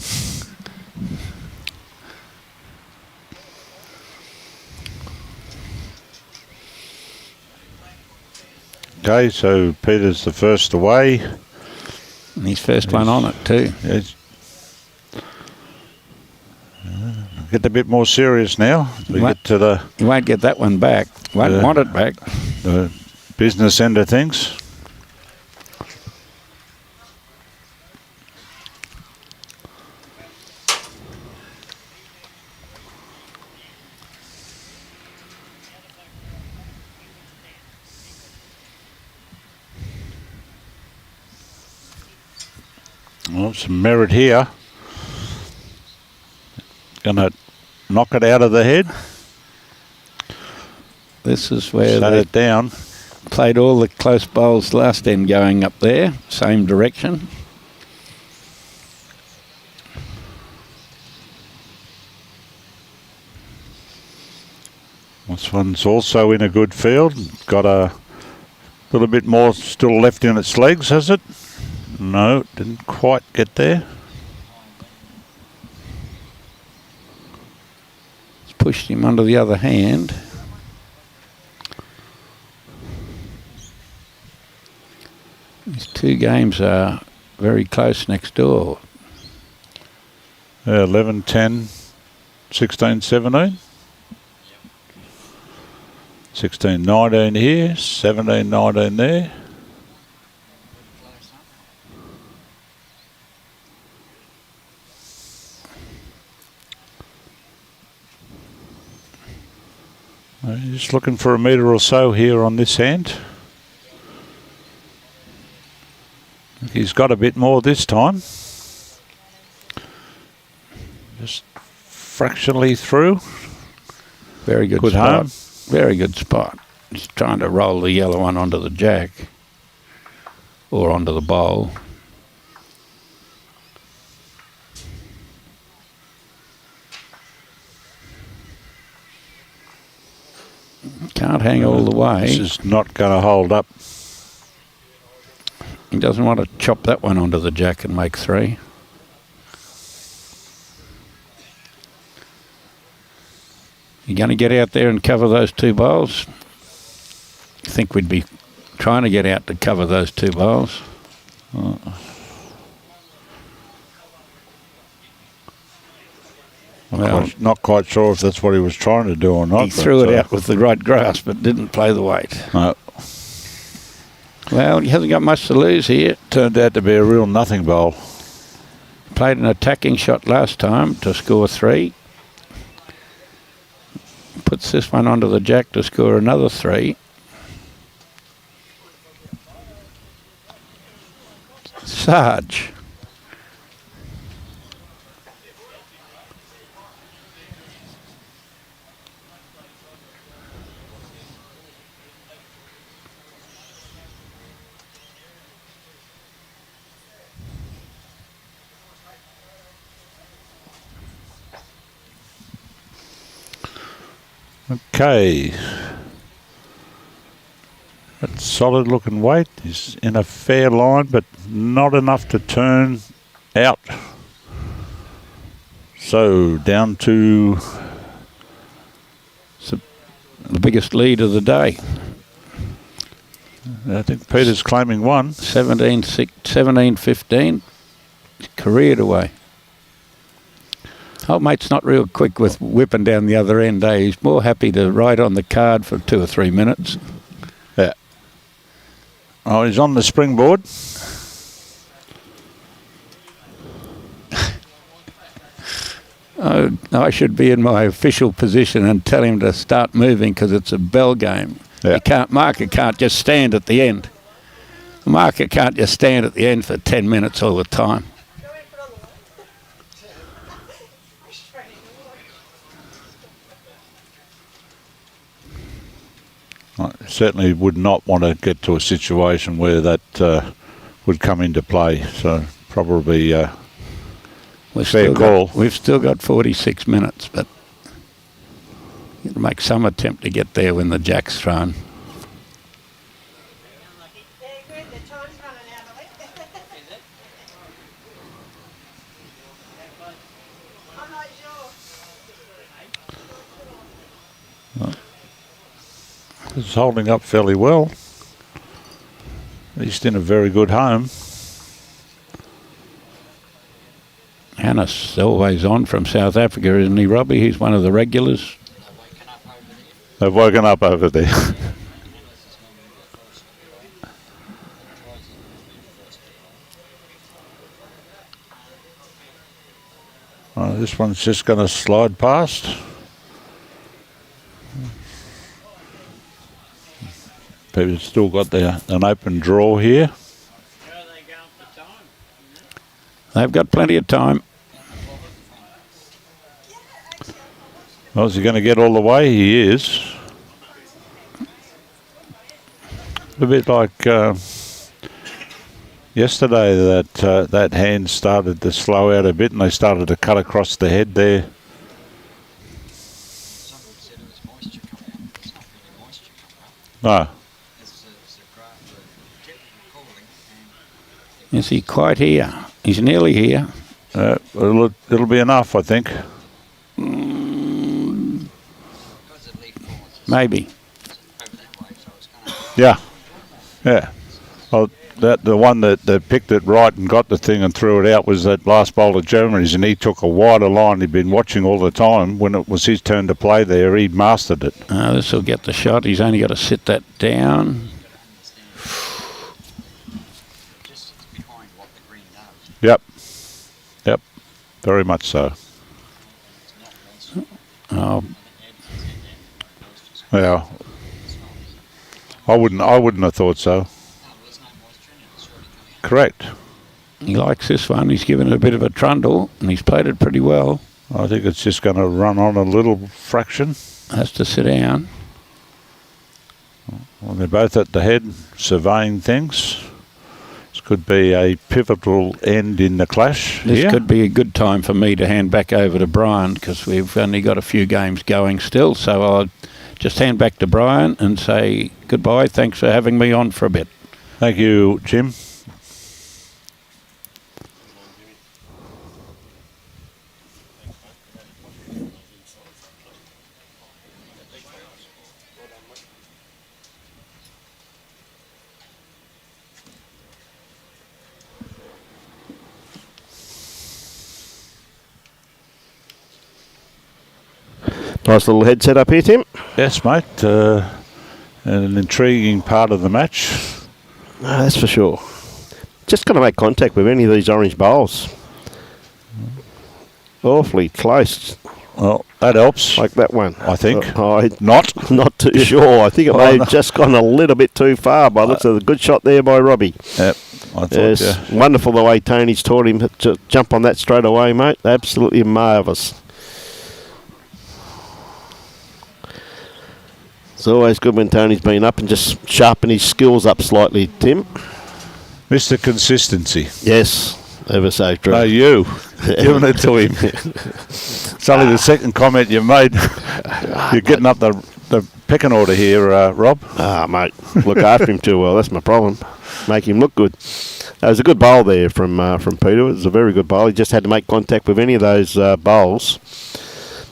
A: Okay, so Peter's the first away.
D: And he's first one on it too.
A: It's get a bit more serious now. We get to the
D: You won't get that one back. Won't want it back.
A: the business end of things. Well, some merit here. Gonna knock it out of the head.
D: This is where
A: Set
D: they
A: it down.
D: played all the close bowls last end going up there, same direction.
A: This one's also in a good field. Got a little bit more still left in its legs, has it? No, didn't quite get there.
D: It's pushed him under the other hand. These 2 games are very close next door.
A: 11, 10, 16, 17. 16, 19 here, 17, 19 there. Just looking for a metre or so here on this hand. He's got a bit more this time. Just fractionally through.
D: Very good spot.
A: Home.
D: Very good spot. He's trying to roll the yellow one onto the jack or onto the bowl. Can't hang all the way.
A: This is not going to hold up.
D: He doesn't want to chop that one onto the jack and make 3. You going to get out there and cover those 2 bowls? I think we'd be trying to get out to cover those 2 bowls. Well,
A: Not quite sure if that's what he was trying to do or not.
D: he threw it out with the right grass, but didn't play the weight.
A: No,
D: Well, he hasn't got much to lose here.
A: turned out to be a real nothing bowl.
D: Played an attacking shot last time to score 3. Puts this one onto the jack to score another 3. Sarge.
A: Okay. That's solid looking weight. He's in a fair line, but not enough to turn out. So down to
D: The biggest lead of the day.
A: I think Peter's claiming 1.
D: 17-15. Careered away. Old mate's not real quick with whipping down the other end, eh? He's more happy to ride on the card for 2 or 3 minutes.
A: Yeah. Oh, he's on the springboard.
D: Oh, I should be in my official position and tell him to start moving because it's a bell game.
A: Yeah.
D: Marker can't just stand at the end. The marker can't just stand at the end for 10 minutes all the time.
A: I certainly would not want to get to a situation where that would come into play. So probably fair call.
D: We've still got 46 minutes, but you'll make some attempt to get there when the jack's thrown.
A: It's holding up fairly well. He's in a very good home.
D: Hannes always on from South Africa, isn't he, Robbie? He's one of the regulars.
A: They've woken up over there. This one's just going to slide past. People still got an open draw here.
D: They've got plenty of time.
A: Well, is he going to get all the way? He is. A bit like yesterday that hand started to slow out a bit and they started to cut across the head there. No.
D: Is he quite here? He's nearly here.
A: It'll be enough, I think.
D: Maybe.
A: Yeah. Yeah. Well, the one that picked it right and got the thing and threw it out was that last bowl of Germany's, and he took a wider line. He'd been watching all the time. When it was his turn to play there, he mastered it.
D: This will get the shot. He's only got to sit that down.
A: Yep. Yep. Very much so.
D: Oh,
A: Well, I wouldn't have thought so. Correct.
D: He likes this one. He's given it a bit of a trundle, and he's played it pretty well.
A: I think it's just going to run on a little fraction.
D: Has to sit down.
A: Well, they're both at the head, surveying things. This could be a pivotal end in the clash.
D: This could be a good time for me to hand back over to Brian, because we've only got a few games going still. So I'll just hand back to Brian and say goodbye. Thanks for having me on for a bit.
A: Thank you, Jim.
B: Nice little headset up here, Tim.
A: Yes, mate. An intriguing part of the match.
B: That's for sure. Just going to make contact with any of these orange bowls. Awfully close.
A: Well, that helps.
B: Like that one.
A: I think.
B: I'm
A: Not
B: too sure. I think it may have just gone a little bit too far by the looks of the good shot there by Robbie.
A: Yep. I thought,
B: Yes, wonderful the way Tony's taught him to jump on that straight away, mate. Absolutely marvellous. It's always good when Tony's been up and just sharpen his skills up slightly, Tim.
A: Mr. Consistency.
B: Yes, ever so true.
A: No, you. Giving it to him. It's only the second comment you made. You're getting up the pecking order here, Rob.
B: Mate, look after him too well. That's my problem. Make him look good. It was a good bowl there from Peter. It was a very good bowl. He just had to make contact with any of those bowls.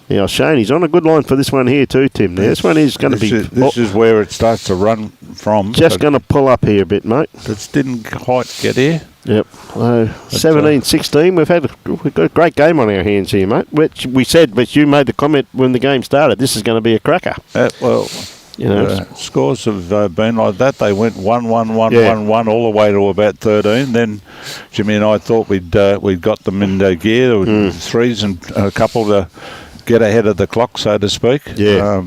B: Now, Shane, he's on a good line for this one here too, Tim. Now, this one is going to be...
A: This is where it starts to run from.
B: Just going to pull up here a bit, mate.
A: It didn't quite get here.
B: Yep. 17-16. We've got a great game on our hands here, mate. Which we said, but you made the comment when the game started. This is going to be a cracker.
A: Well,
B: you know,
A: scores have been like that. They went 1-1, 1-1, all the way to about 13. Then Jimmy and I thought we'd got them in gear with threes and a couple to get ahead of the clock, so to speak.
B: Yeah.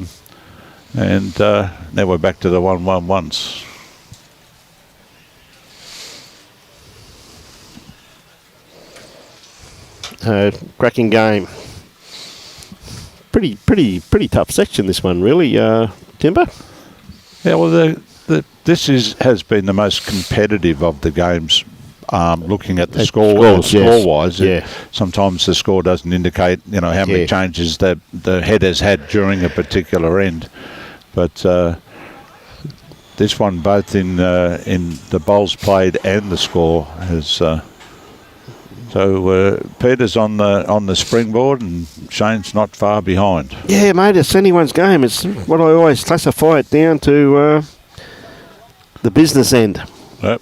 A: And now we're back to the 1-1-1s.
B: Cracking game. Pretty tough section, this one, really, Timber.
A: Yeah, well, this has been the most competitive of the games. Looking at the score-wise, sometimes the score doesn't indicate, how many changes the head has had during a particular end. But this one, both in the bowls played and the score, has. So Peter's on the springboard, and Shane's not far behind.
B: Yeah, mate, it's anyone's game. It's what I always classify it down to the business end.
A: Yep.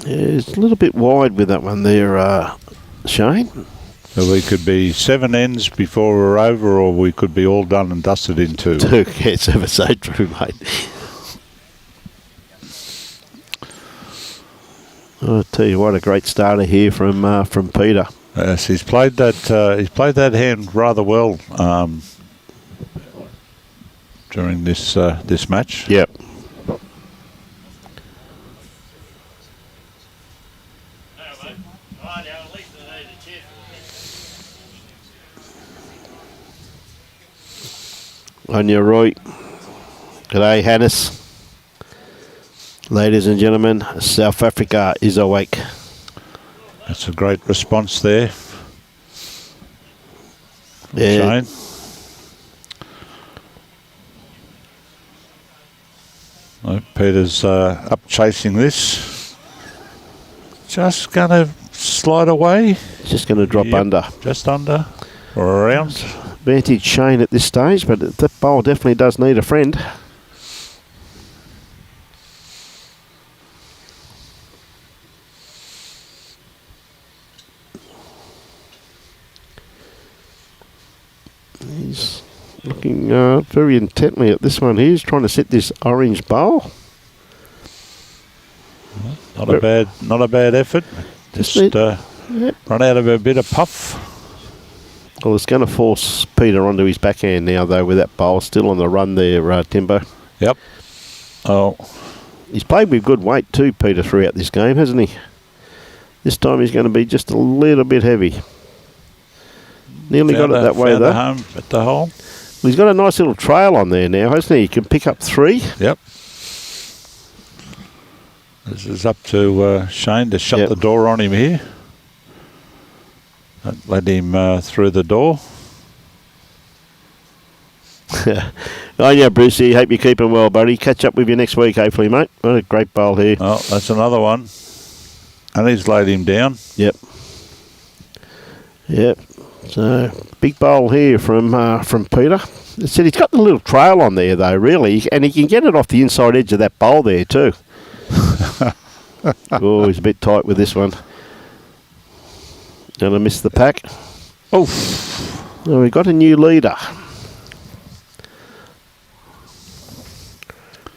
B: Yeah, it's a little bit wide with that one there, Shane.
A: So we could be 7 ends before we're over, or we could be all done and dusted in 2.
B: Yeah, it's ever so true, mate. I'll tell you what, a great starter here from Peter.
A: Yes, he's played that hand rather well during this match.
B: Yep. On your right. G'day, Hannes. Ladies and gentlemen, South Africa is awake.
A: That's a great response there.
B: Yeah.
A: Shane. Peter's up chasing this. Just going to slide away.
B: Just going to drop under.
A: Just under or around.
B: Advantage Shane at this stage, but that bowl definitely does need a friend. He's looking very intently at this one. He's trying to set this orange bowl.
A: Not a bad effort. Just run out of a bit of puff.
B: Well, it's going to force Peter onto his backhand now, though, with that bowl still on the run there, Timbo.
A: Yep. Oh,
B: he's played with good weight too, Peter, throughout this game, hasn't he? This time he's going to be just a little bit heavy. Nearly got it that way, though.
A: Home at the hole.
B: Well, he's got a nice little trail on there now, hasn't he? He can pick up 3.
A: Yep. This is up to Shane to shut the door on him here. Don't let him through the door.
B: Oh, yeah, Brucey. Hope you're keeping well, buddy. Catch up with you next week, hopefully, mate. What a great bowl here.
A: Oh, that's another one. And he's laid him down.
B: Yep. Yep. So, big bowl here from Peter. I said he's got the little trail on there, though, really. And he can get it off the inside edge of that bowl there, too. Oh, he's a bit tight with this one. Gonna miss the pack.
A: Oh.
B: Well, we got a new leader.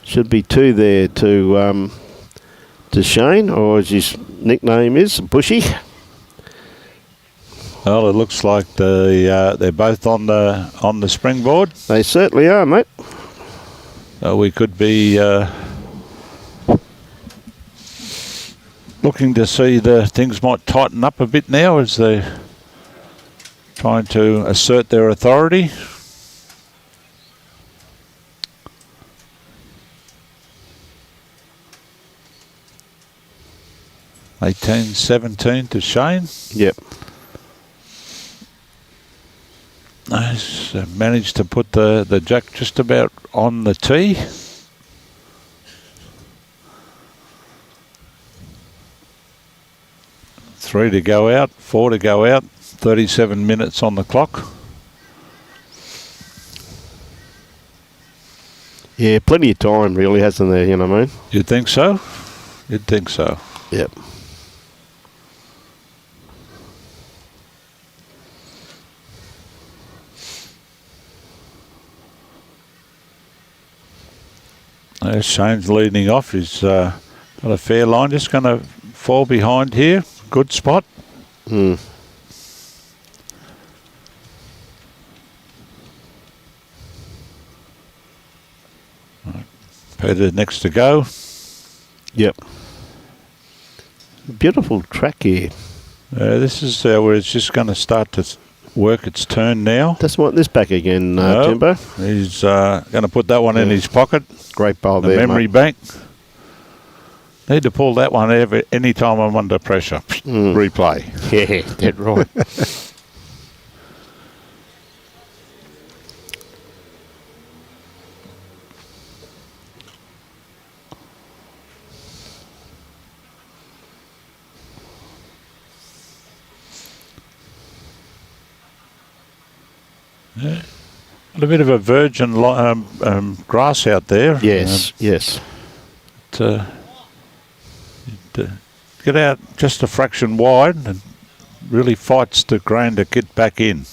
B: Should be 2 there to Shane, or as his nickname is, Bushy.
A: Well, it looks like they're both on the springboard.
B: They certainly are, mate.
A: We could be looking to see the things might tighten up a bit now as they're trying to assert their authority. (18-17) to Shane.
B: Yep.
A: He's managed to put the jack just about on the tee. Three to go out, 4 to go out, 37 minutes on the clock.
B: Yeah, plenty of time, really, hasn't there? You know what I mean?
A: You'd think so? You'd think so.
B: Yep.
A: There's Shane's leading off. He's got a fair line. Just going to fall behind here. Good spot.
B: Mm.
A: Peter next to go.
B: Yep. Beautiful track here.
A: This is where it's just going to start to work its turn now.
B: Just want this back again, Timbo.
A: He's going to put that one in his pocket.
B: Great bowl
A: The
B: there,
A: memory
B: mate.
A: bank. Need to pull that one any time I'm under pressure. Replay.
B: Yeah, dead right.
A: Yeah. A bit of a virgin grass out there.
B: Yes, yes.
A: Get out just a fraction wide and really fights the grain to get back in.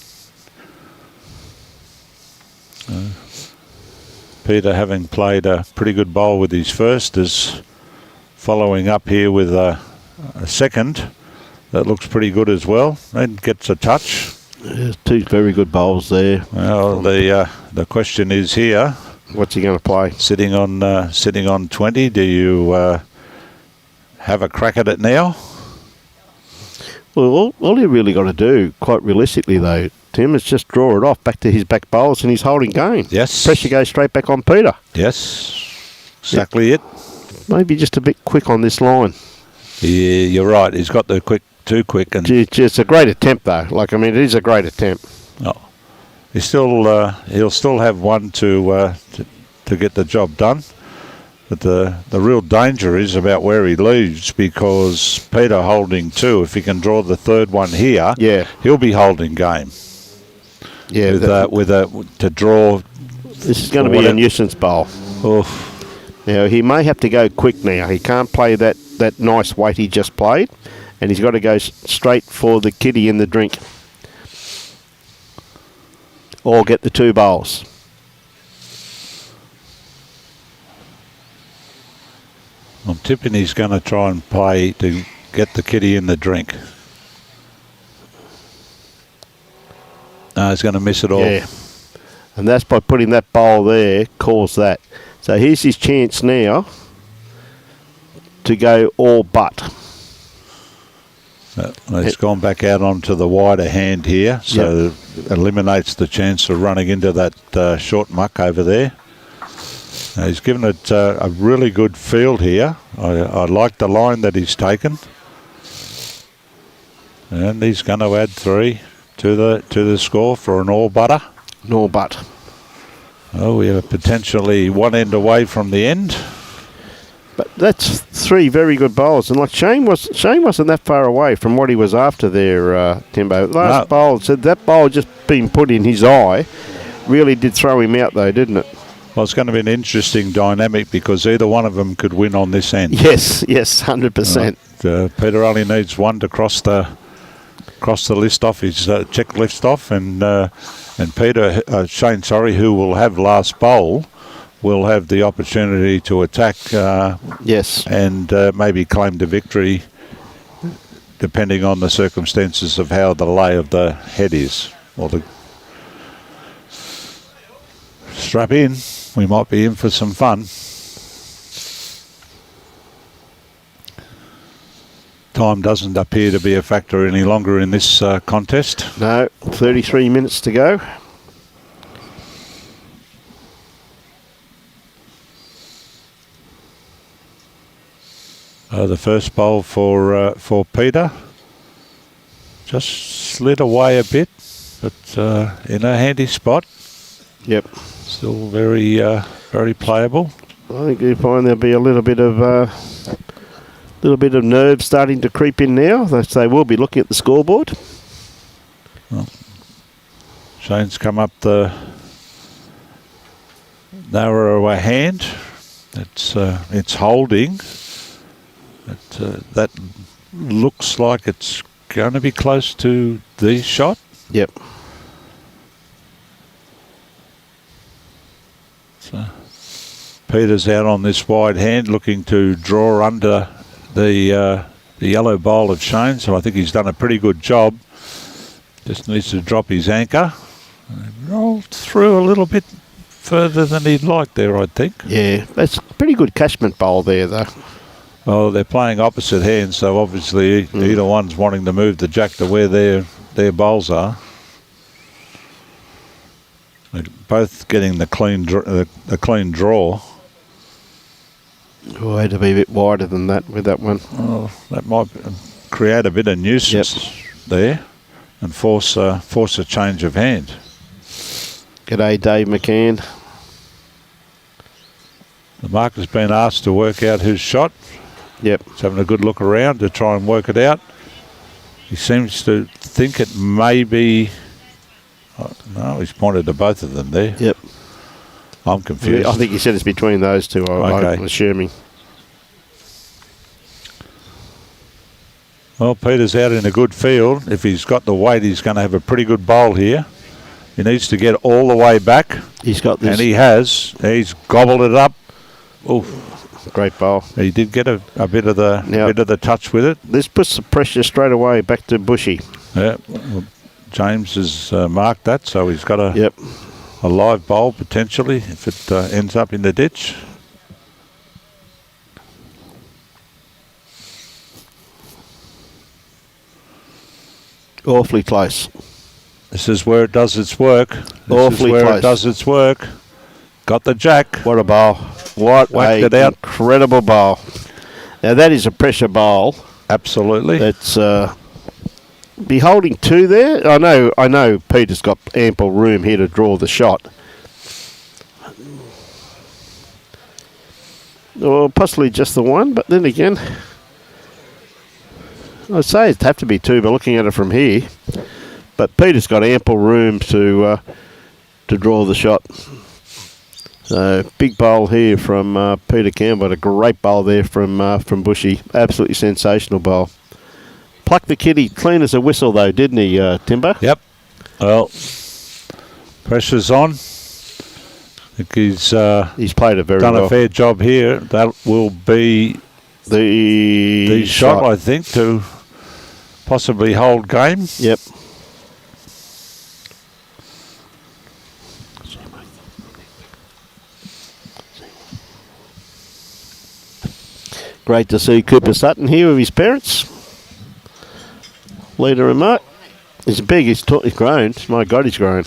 A: Peter, having played a pretty good bowl with his first, is following up here with a second that looks pretty good as well. And gets a touch.
B: There's 2 very good bowls there.
A: Well, the question is here.
B: What's he going to play?
A: Sitting on 20. Do you have a crack at it now?
B: Well, all you really got to do, quite realistically though, Tim, is just draw it off back to his back bowls and he's holding game.
A: Yes.
B: Pressure goes straight back on Peter.
A: Yes. Exactly it.
B: Maybe just a bit quick on this line.
A: Yeah, you're right. He's got the too quick. And
B: It's a great attempt though. It is a great attempt.
A: oh, he'll still have one to get the job done. But the real danger is about where he leaves, because Peter holding 2, if he can draw the third one here, he'll be holding game.
B: Yeah,
A: to draw.
B: This is going to be a nuisance bowl.
A: Oof.
B: Now he may have to go quick now. He can't play that nice weight he just played, and he's got to go straight for the kitty in the drink, or get the 2 bowls.
A: I'm tipping he's going to try and play to get the kitty in the drink. No, he's going to miss it all.
B: Yeah. And that's by putting that bowl there, caused that. So here's his chance now to go all but.
A: He's gone back out onto the wider hand here, so eliminates the chance of running into that short muck over there. He's given it a really good field here. I like the line that he's taken. And he's going to add 3 to the score for an all butter.
B: An all but.
A: Oh, we are potentially one end away from the end.
B: But that's 3 very good bowls, and like Shane wasn't that far away from what he was after there, Timbo. Last bowl said that bowl just being put in his eye really did throw him out though, didn't it?
A: Well, it's going to be an interesting dynamic because either one of them could win on this end.
B: Yes, 100%.
A: Peter only needs one to cross the list off his checklist off, and Peter Shane, who will have last bowl, will have the opportunity to attack.
B: Yes,
A: and maybe claim the victory, depending on the circumstances of how the lay of the head is, or the strap in. We might be in for some fun. Time doesn't appear to be a factor any longer in this contest.
B: No, 33 minutes to go.
A: The first bowl for Peter just slid away a bit, but in a handy spot.
B: Yep.
A: Still very playable.
B: I think you find there'll be a little bit of nerve starting to creep in now. They will be looking at the scoreboard.
A: Well, Shane's come up the narrower hand. It's holding. That looks like it's going to be close to the shot.
B: Yep.
A: So Peter's out on this wide hand looking to draw under the yellow bowl of Shane, so I think he's done a pretty good job. Just needs to drop his anchor. Roll through a little bit further than he'd like there, I think.
B: Yeah, that's a pretty good catchment bowl there, though.
A: Well, they're playing opposite hands, so obviously either one's wanting to move the jack to where their bowls are. They're both getting the clean draw.
B: Oh, I had to be a bit wider than that with that one.
A: Well, that might create a bit of nuisance there and force a change of hand.
B: G'day, Dave McCann.
A: The mark has been asked to work out his shot.
B: Yep.
A: He's having a good look around to try and work it out. He seems to think it may be... Oh, no, he's pointed to both of them there.
B: Yep.
A: I'm confused.
B: I think he said it's between those two, I'm assuming.
A: Well, Peter's out in a good field. If he's got the weight, he's going to have a pretty good bowl here. He needs to get all the way back.
B: He's got this.
A: And he has. He's gobbled it up. Oof.
B: Great bowl.
A: He did get a bit of the touch with it.
B: This puts the pressure straight away back to Bushy.
A: Yeah. Well, James has marked that, so he's got a live bowl potentially if it ends up in the ditch.
B: Awfully close.
A: This is where it does its work.
B: Awfully close.
A: It does its work. Got the jack.
B: What a bowl. What
A: Whacked
B: a
A: it out.
B: Incredible bowl. Now that is a pressure bowl.
A: Absolutely.
B: That's be holding 2 there. I know Peter's got ample room here to draw the shot. Or possibly just the one, but then again, I'd say it'd have to be 2, but looking at it from here. But Peter's got ample room to draw the shot. So big bowl here from Peter Campbell. A great bowl there from Bushy. Absolutely sensational bowl. Plucked the kitty clean as a whistle though, didn't he, Timber?
A: Yep. Well, pressure's on. I think he's
B: played it very
A: done
B: well.
A: a fair job here. That will be
B: The
A: shot, I think, to possibly hold game.
B: Yep. Great to see Cooper Sutton here with his parents. Leader and Mark. He's big, he's grown. My God, he's grown.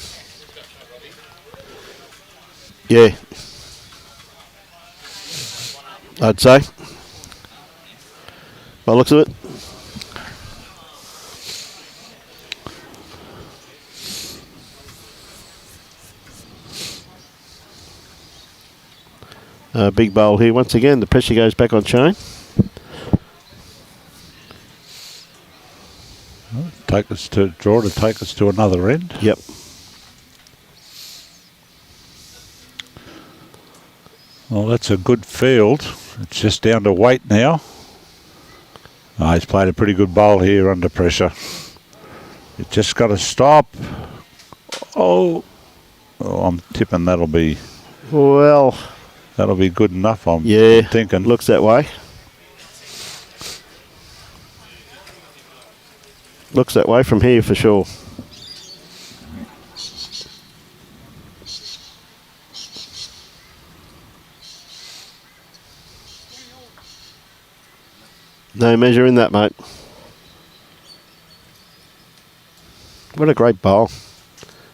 B: Yeah. I'd say. By the looks of it. Big bowl here once again. The pressure goes back on Shane.
A: Take us to another end.
B: Yep.
A: Well, that's a good field. It's just down to weight now. Oh, he's played a pretty good bowl here under pressure. It just got to stop. Oh, I'm tipping that'll be good enough. I'm thinking.
B: Looks that way. Looks that way from here for sure. No measure in that, mate. What a great bowl.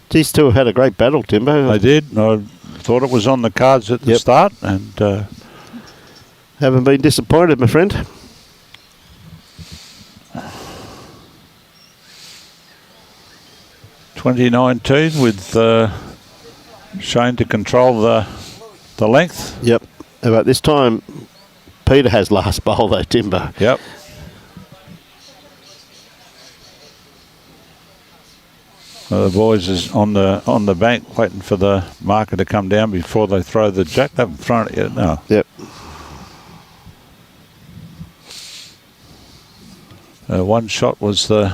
B: These two have had a great battle, Timbo.
A: They did. I thought it was on the cards at the start, and
B: haven't been disappointed, my friend.
A: .2019 with Shane to control the length.
B: Yep. About this time, Peter has last bowl though, Timbo.
A: Yep. The boys is on the bank waiting for the marker to come down before they throw the jack. They haven't thrown it yet, no.
B: Yep.
A: One shot was the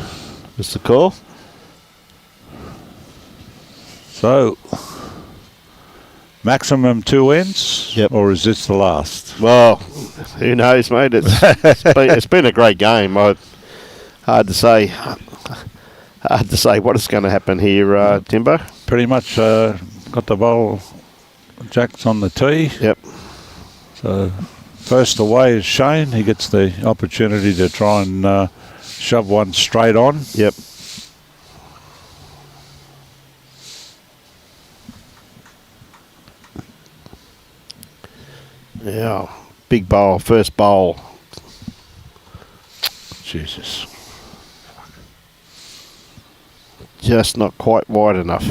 B: call.
A: So, maximum 2 ends, or is this the last?
B: Well, who knows, mate? It's been a great game. Hard to say what is going to happen here, Timbo.
A: Pretty much got the bowl jacks on the tee.
B: Yep.
A: So first away is Shane. He gets the opportunity to try and shove one straight on.
B: Yep. Yeah, big bowl, first bowl.
A: Jesus.
B: Just not quite wide enough.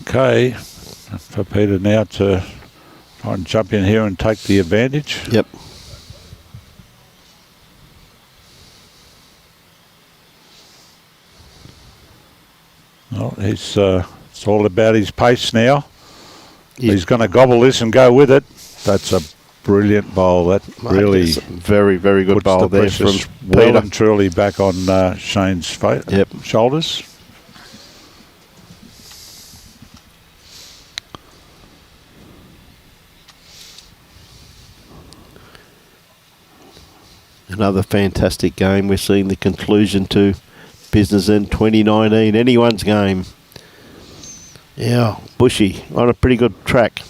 A: Okay, for Peter now to try and jump in here and take the advantage.
B: Yep.
A: Well, it's all about his pace now. Yep. He's going to gobble this and go with it. That's a brilliant bowl. That really
B: very, very good bowl there from
A: well and truly back on Shane's shoulders.
B: Another fantastic game. We're seeing the conclusion to Business End 2019. Anyone's game. Yeah, Bushy on a pretty good track.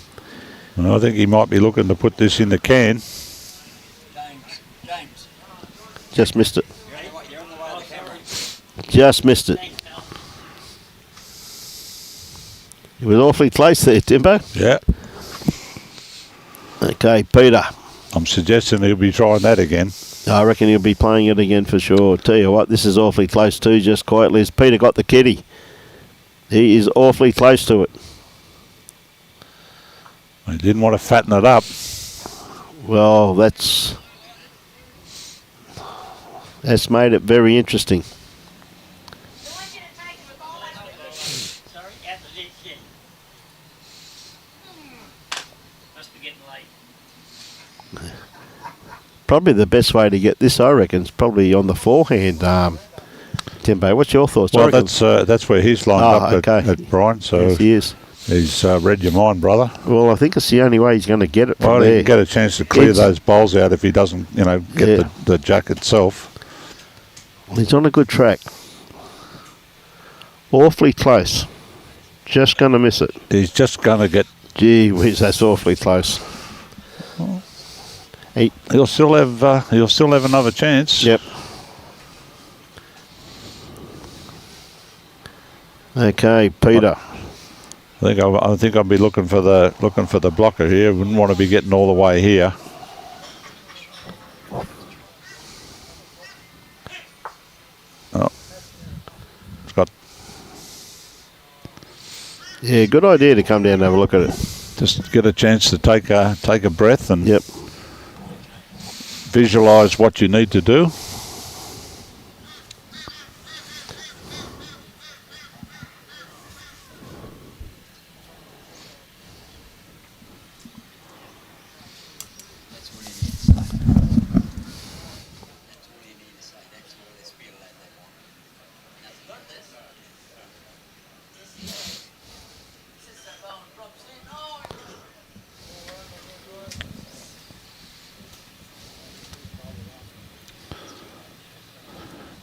A: And I think he might be looking to put this in the can.
C: James.
B: Just missed it. Just missed it. It was awfully close there, Timbo.
A: Yeah.
B: Okay, Peter.
A: I'm suggesting he'll be trying that again.
B: I reckon he'll be playing it again for sure. Tell you what, this is awfully close too, just quietly. As Peter got the kitty. He is awfully close to it.
A: He didn't want to fatten it up.
B: Well, that's made it very interesting. Probably the best way to get this, I reckon, is probably on the forehand. Timbo, what's your thoughts?
A: Well, that's where he's lined up at Brian. So
B: yes, he is.
A: He's read your mind, brother.
B: Well, I think it's the only way he's going to get it from
A: Well,
B: there.
A: he can get a chance to clear
B: It's-
A: those bowls out if he doesn't, get
B: Yeah.
A: the jack itself.
B: He's on a good track. Awfully close. Just going to miss it.
A: He's just going to get.
B: Gee whiz, that's awfully close.
A: He'll still have another chance.
B: Yep. Okay, Peter.
A: I think I'll be looking for the blocker here. Wouldn't want to be getting all the way here. Oh, it's got.
B: Yeah, good idea to come down and have a look at it.
A: Just get a chance to take a breath and
B: Yep.
A: visualise what you need to do.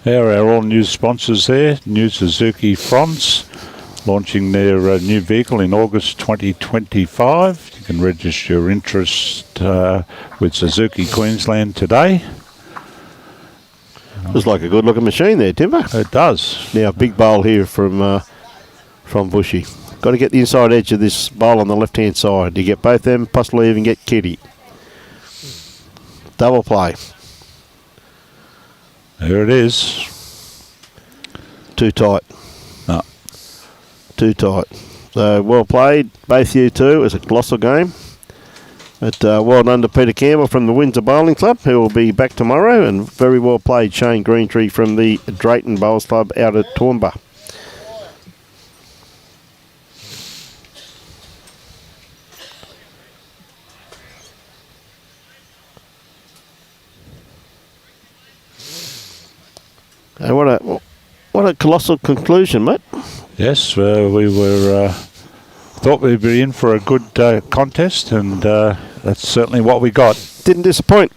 A: There are all new sponsors there. New Suzuki Fronts launching their new vehicle in August 2025. You can register your interest with Suzuki Queensland today.
B: Looks like a good looking machine there, Timber.
A: It does.
B: Now, big bowl here from Bushy. Got to get the inside edge of this bowl on the left hand side. You get both them, possibly even get Kitty. Double play.
A: There it is.
B: Too tight.
A: No.
B: Too tight. So well played, both you two. It was a colossal game. But well done to Peter Campbell from the Windsor Bowling Club, who will be back tomorrow, and very well played Shane Greentree from the Drayton Bowls Club out at Toowoomba. And what a colossal conclusion, mate.
A: Yes, we were thought we'd be in for a good contest, and that's certainly what we got.
B: Didn't disappoint.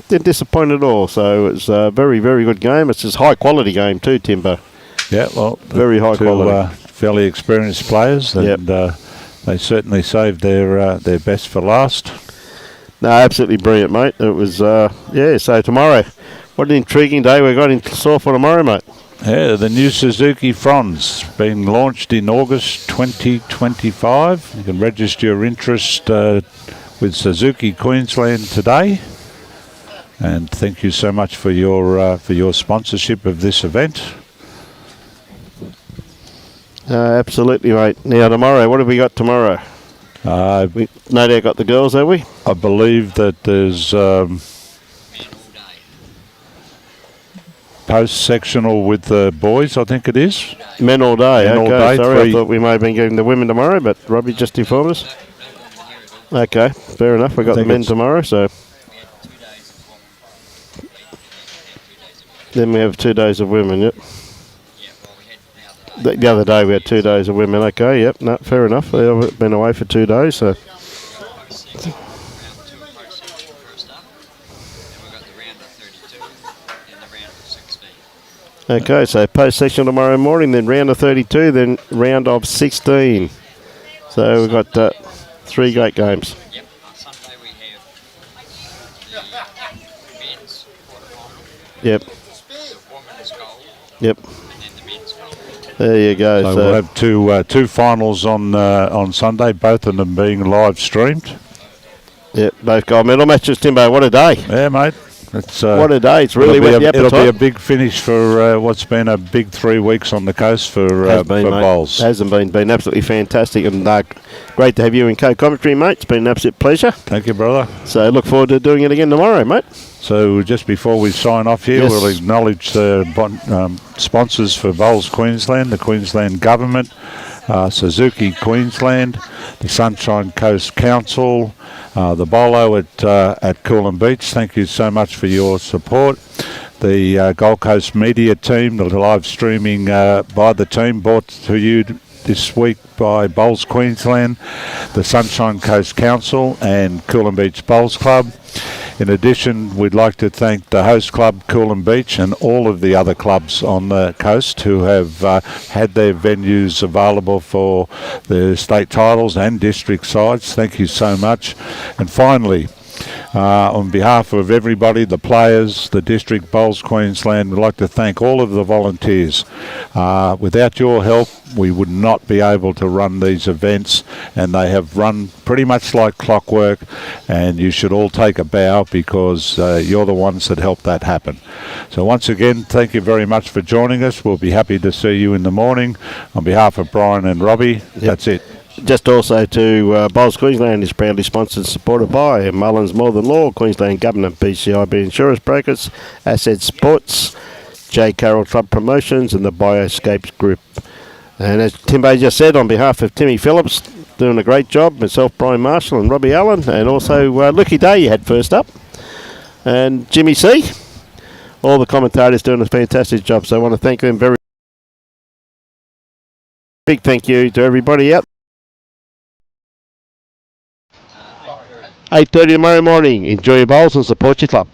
B: Didn't disappoint at all. So it's a very, very good game. It's a high quality game too, Timber.
A: Yeah, well,
B: Very high quality.
A: Fairly experienced players, and they certainly saved their best for last.
B: No, absolutely brilliant, mate. It was, so tomorrow, what an intriguing day we got in store for tomorrow, mate.
A: Yeah, the new Suzuki Fronts being launched in August 2025. You can register your interest with Suzuki Queensland today. And thank you so much for your sponsorship of this event.
B: Absolutely, mate. Now, tomorrow, what have we got tomorrow? We no doubt got the girls, have we?
A: I believe that there's post-sectional with the boys, I think it is.
B: Men all day.
A: Men all
B: Okay,
A: day,
B: sorry.
A: three.
B: I thought we may have been giving the women tomorrow, but Robbie just informed us. Okay, fair enough. We got the
A: think
B: men
A: it's-
B: tomorrow, so then we have 2 days of women. Yep. The other day we had 2 days of women. Okay, yep. No, fair enough. They've been away for 2 days, so. Okay, so post-section tomorrow morning, then round of 32, then round of 16. So we've got 3 great games.
E: Yep, on Sunday we have the men's quarterfinal,
B: Yep,
E: the women's gold,
B: yep.
E: and then the men's gold.
B: There you go.
A: So
B: So,
A: we'll have two finals on Sunday, both of them being live streamed.
B: yep, both gold medal matches, Timbo. What a day.
A: Yeah, mate. It's
B: What a day. It's really whet the
A: it'll be a
B: appetite.
A: big finish for what's been a big 3 weeks on the coast for
B: Has been, mate.
A: bowls.
B: Hasn't been absolutely fantastic, and great to have you in co-commentary, mate. It's been an absolute pleasure.
A: Thank you, brother.
B: So look forward to doing it again tomorrow, mate.
A: So just before we sign off here,
B: Yes.
A: we'll acknowledge the sponsors for Bowls Queensland, the Queensland Government, Suzuki Queensland, the Sunshine Coast Council, the Bolo at Coolum Beach. Thank you so much for your support. The Gold Coast media team, the live streaming by the team, brought to you this week by Bowls Queensland, the Sunshine Coast Council and Coolum Beach Bowls Club. In addition, we'd like to thank the host club, Coolum Beach, and all of the other clubs on the coast who have had their venues available for the state titles and district sides. Thank you so much. And finally, on behalf of everybody, the players, the district, Bowls Queensland, we'd like to thank all of the volunteers. Without your help, we would not be able to run these events, and they have run pretty much like clockwork, and you should all take a bow because you're the ones that helped that happen. So once again, thank you very much for joining us. We'll be happy to see you in the morning. On behalf of Brian and Robbie, that's it.
B: Just also to Bowls Queensland is proudly sponsored and supported by Mullins More Than Law, Queensland Government, BCIB Insurance Brokers, Asset Sports, J. Carroll Club Promotions and the Bioscapes Group. And as Timbo just said, on behalf of Timmy Phillips, doing a great job, myself, Brian Marshall and Robbie Allen, and also Lucky Day you had first up, and Jimmy C. All the commentators doing a fantastic job, so I want to thank them very big thank you to everybody out. 8:30 tomorrow morning. Enjoy your bowls and support your club.